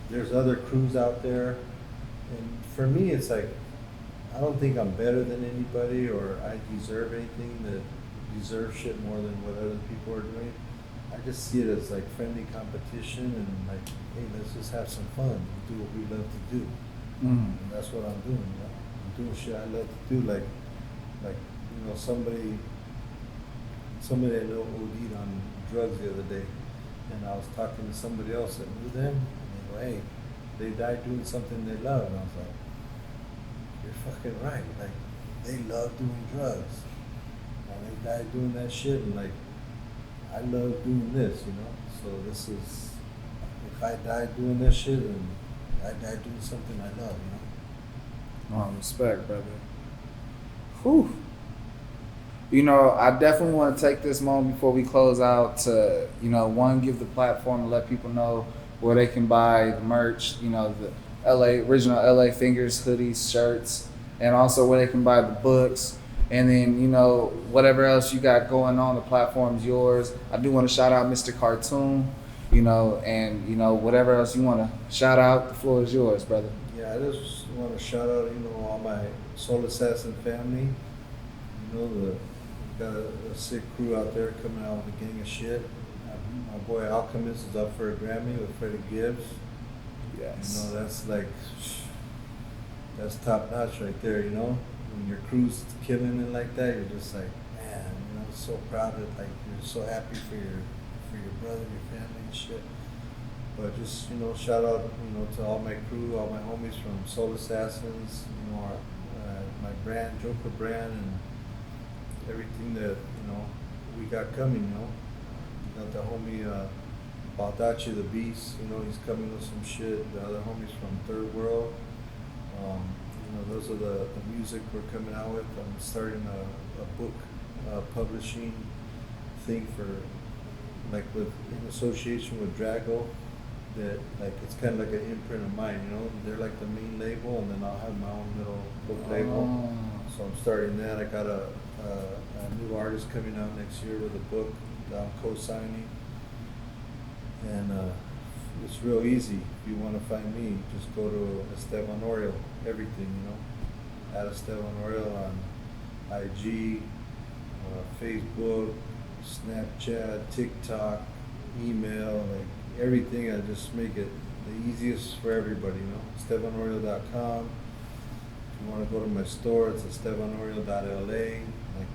there's other crews out there, and for me, it's like I don't think I'm better than anybody, or I deserve anything that deserve shit more than what other people are doing. I just see it as like friendly competition, and like, hey, let's just have some fun, do what we love to do, and that's what I'm doing. You know, I'm doing shit I love to do. Like you know, somebody I know OD'd on drugs the other day, and I was talking to somebody else that knew them, and they go, hey, they died doing something they love, and I was like, you're fucking right. Like they love doing drugs, and they died doing that shit, and like, I love doing this, you know. So this is, if I die doing this shit, and I die doing something I love, you know. Oh, respect, brother. Whew. You know, I definitely want to take this moment before we close out to, you know, one, give the platform to let people know where they can buy the merch, you know, the original LA Fingers hoodies, shirts, and also where they can buy the books. And then, you know, whatever else you got going on, the platform's yours. I do want to shout out Mr. Cartoon, you know, and, you know, whatever else you want to shout out, the floor is yours, brother. Yeah, I just want to shout out, you know, all my Soul Assassin family. You know, we got a sick crew out there coming out with a gang of shit. My boy Alchemist is up for a Grammy with Freddie Gibbs. Yes. You know, that's top notch right there, you know. When your crew's killing it like that, you're just like, man, you know, so proud of it. Like, you're so happy for your brother, your family and shit. But just, you know, shout out, you know, to all my crew, all my homies from Soul Assassins, you know, my brand, Joker brand, and everything that, you know, we got coming, you know. We got the homie Baldachi the Beast, you know, he's coming with some shit. The other homies from Third World. You know, those are the music we're coming out with. I'm starting a book publishing thing for, like, in association with Drago, that, like, it's kind of like an imprint of mine, you know. They're like the main label, and then I'll have my own little book label. So I'm starting that. I got a new artist coming out next year with a book that I'm co-signing, and it's real easy. If you want to find me, just go to Estevan Oriol, everything, you know. At Estevan Oriol on IG, Facebook, Snapchat, TikTok, email, like everything. I just make it the easiest for everybody, you know. EstevanOriol.com. If you want to go to my store, it's EstevanOriol.la. Like,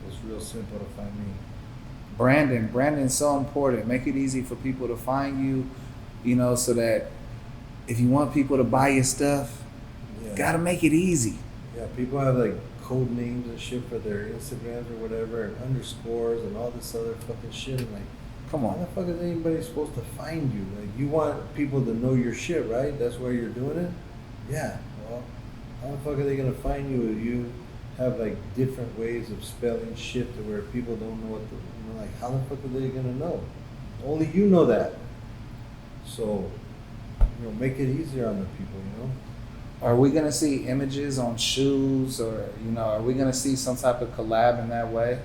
it's real simple to find me. Branding's so important. Make it easy for people to find you, you know, so that if you want people to buy your stuff, you gotta make it easy. Yeah, people have like code names and shit for their Instagrams or whatever, and underscores and all this other fucking shit. And like, Come how on. the fuck is anybody supposed to find you? Like, you want people to know your shit, right? That's why you're doing it? Yeah. Well, how the fuck are they gonna find you if you have like different ways of spelling shit to where people don't know what the, you know, like, how the fuck are they gonna know? Only you know that. So, you know, make it easier on the people, you know? Are we gonna see images on shoes, or are we gonna see some type of collab in that way?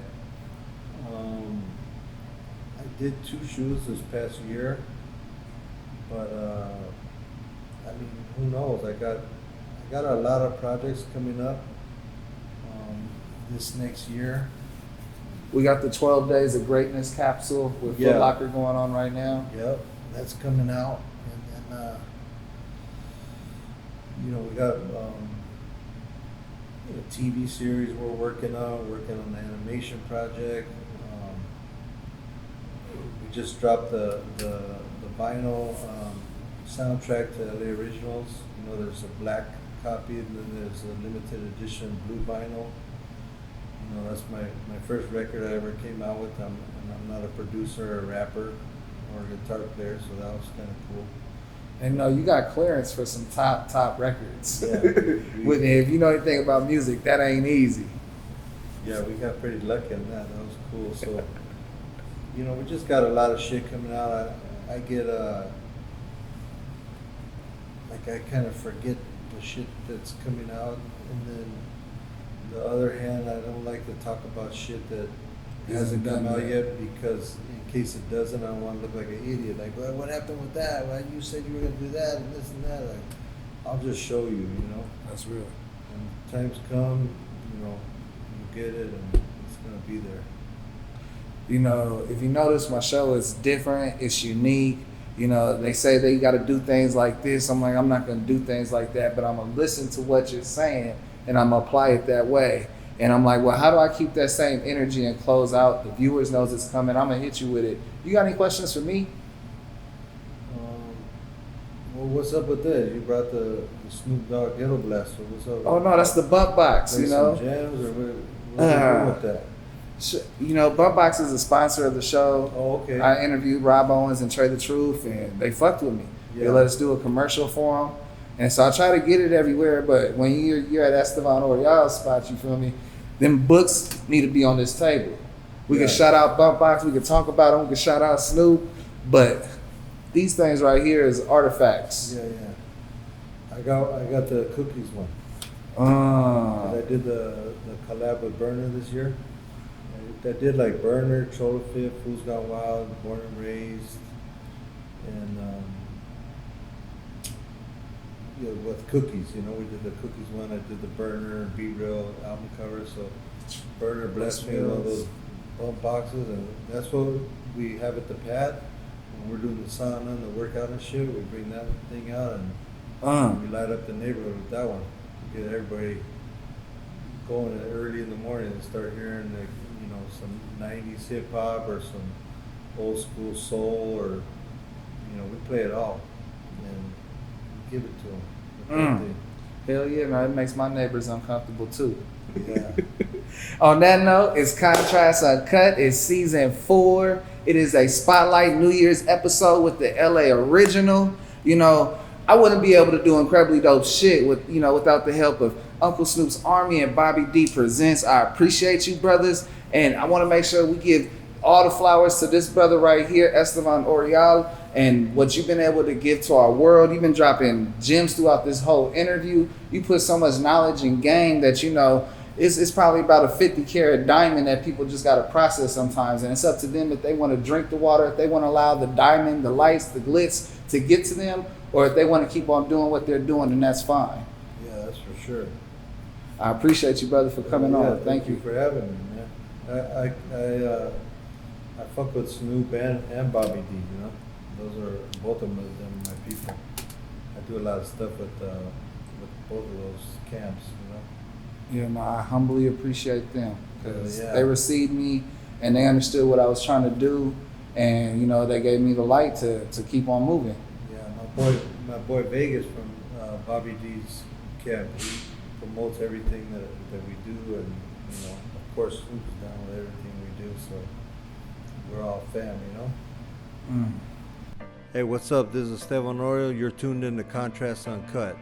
I did 2 shoes this past year, but I mean, who knows? I got a lot of projects coming up this next year. We got the 12 Days of Greatness capsule with Yeah. Foot Locker going on right now. Yep, that's coming out, and then we got a TV series we're working on an animation project. We just dropped the vinyl soundtrack to LA Originals. You know, there's a black copy, and then there's a limited edition blue vinyl. You know, that's my first record I ever came out with. And I'm not a producer, or a rapper, or a guitar player, so that was kind of cool. And you got clearance for some top records. Yeah. If you know anything about music, that ain't easy. Yeah, we got pretty lucky on that. That was cool. So, we just got a lot of shit coming out. I get I kind of forget the shit that's coming out, and then the other hand, I don't like to talk about shit that hasn't come out yet, because in case it doesn't, I don't want to look like an idiot. Like, well, what happened with that? Well, you said you were gonna do that and this and that. Like, I'll just show you. That's real. When times come, you get it, and it's gonna be there. If you notice, my show is different. It's unique. They say they got to do things like this. I'm like, I'm not going to do things like that, but I'm going to listen to what you're saying, and I'm going to apply it that way. And I'm like, well, how do I keep that same energy and close out? The viewers knows it's coming. I'm going to hit you with it. You got any questions for me? Well, what's up with that? You brought the Snoop Dogg Ghetto Blaster. What's up? Oh, no, that's the Bump Box, Play some jams, or what's up with that? Bump Box is a sponsor of the show. Oh, okay. I interviewed Rob Owens and Trey the Truth, and they fucked with me. Yeah. They let us do a commercial for them. And so I try to get it everywhere, but when you're at Estevan Oriol's spot, you feel me? Them books need to be on this table. We can shout out Bump Box, we can talk about them, we can shout out Snoop, but these things right here is artifacts. Yeah. I got the cookies one. I did the collab with Burner this year. I did like Burner, Cholo Fit, Fools Gone Wild, Born and Raised, and with cookies. We did the cookies one. I did the Burner, Be Real album cover. So Burner blessed me with all those bump boxes, and that's what we have at the pad. When we're doing the sauna and the workout and shit, we bring that thing out, and we light up the neighborhood with that one. We get everybody going early in the morning and start hearing some 90s hip hop or some old school soul, or we play it all and give it to them. Hell yeah, man, it makes my neighbors uncomfortable too. Yeah. On that note, it's Contrast Uncut. It's season 4. It is a spotlight New Year's episode with the LA Original. I wouldn't be able to do incredibly dope shit without the help of Uncle Snoop's Army and Bobby D Presents. I appreciate you, brothers, and I want to make sure we give all the flowers to this brother right here, Estevan Oriol, and what you've been able to give to our world. You've been dropping gems throughout this whole interview. You put so much knowledge and game that it's probably about a 50-carat diamond that people just got to process sometimes, and it's up to them if they want to drink the water, if they want to allow the diamond, the lights, the glitz to get to them, or if they want to keep on doing what they're doing, then that's fine. Yeah, that's for sure. I appreciate you, brother, for coming on. Thank you for having me, man. I fuck with Snoop and Bobby D. Those are both of them my people. I do a lot of stuff with both of those camps. Yeah, no, I humbly appreciate them because they received me and they understood what I was trying to do, and they gave me the light to keep on moving. Yeah, my boy Vegas from Bobby D's camp, he promotes everything that we do, and you know, of course, Snoop's down with everything we do, so we're all fam, you know. Mm. Hey, what's up? This is Estevan Oriol. You're tuned in to Contrast Uncut.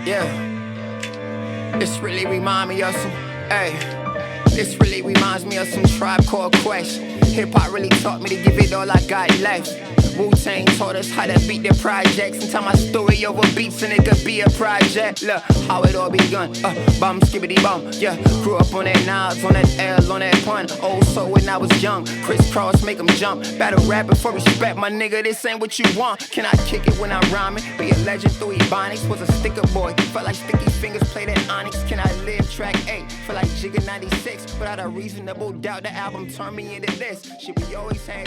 Yeah, this really remind me of some, this really reminds me of some Tribe Called Quest. Hip hop really taught me to give it all I got left. Wu-Tang taught us how to beat the projects and tell my story over beats and it could be a project. Look how it all begun, bum skibbity bum, yeah. Grew up on that Nas, on that L, on that pun. Old soul when I was young, crisscross make 'em jump. Battle rapping for respect, my nigga, this ain't what you want. Can I kick it when I'm rhyming? Be a legend through Ebonics, was a sticker boy. Felt like sticky fingers played at Onyx. Can I live track 8? Feel like Jigga 96, without a reasonable doubt the album turned me into this. Shit we always had.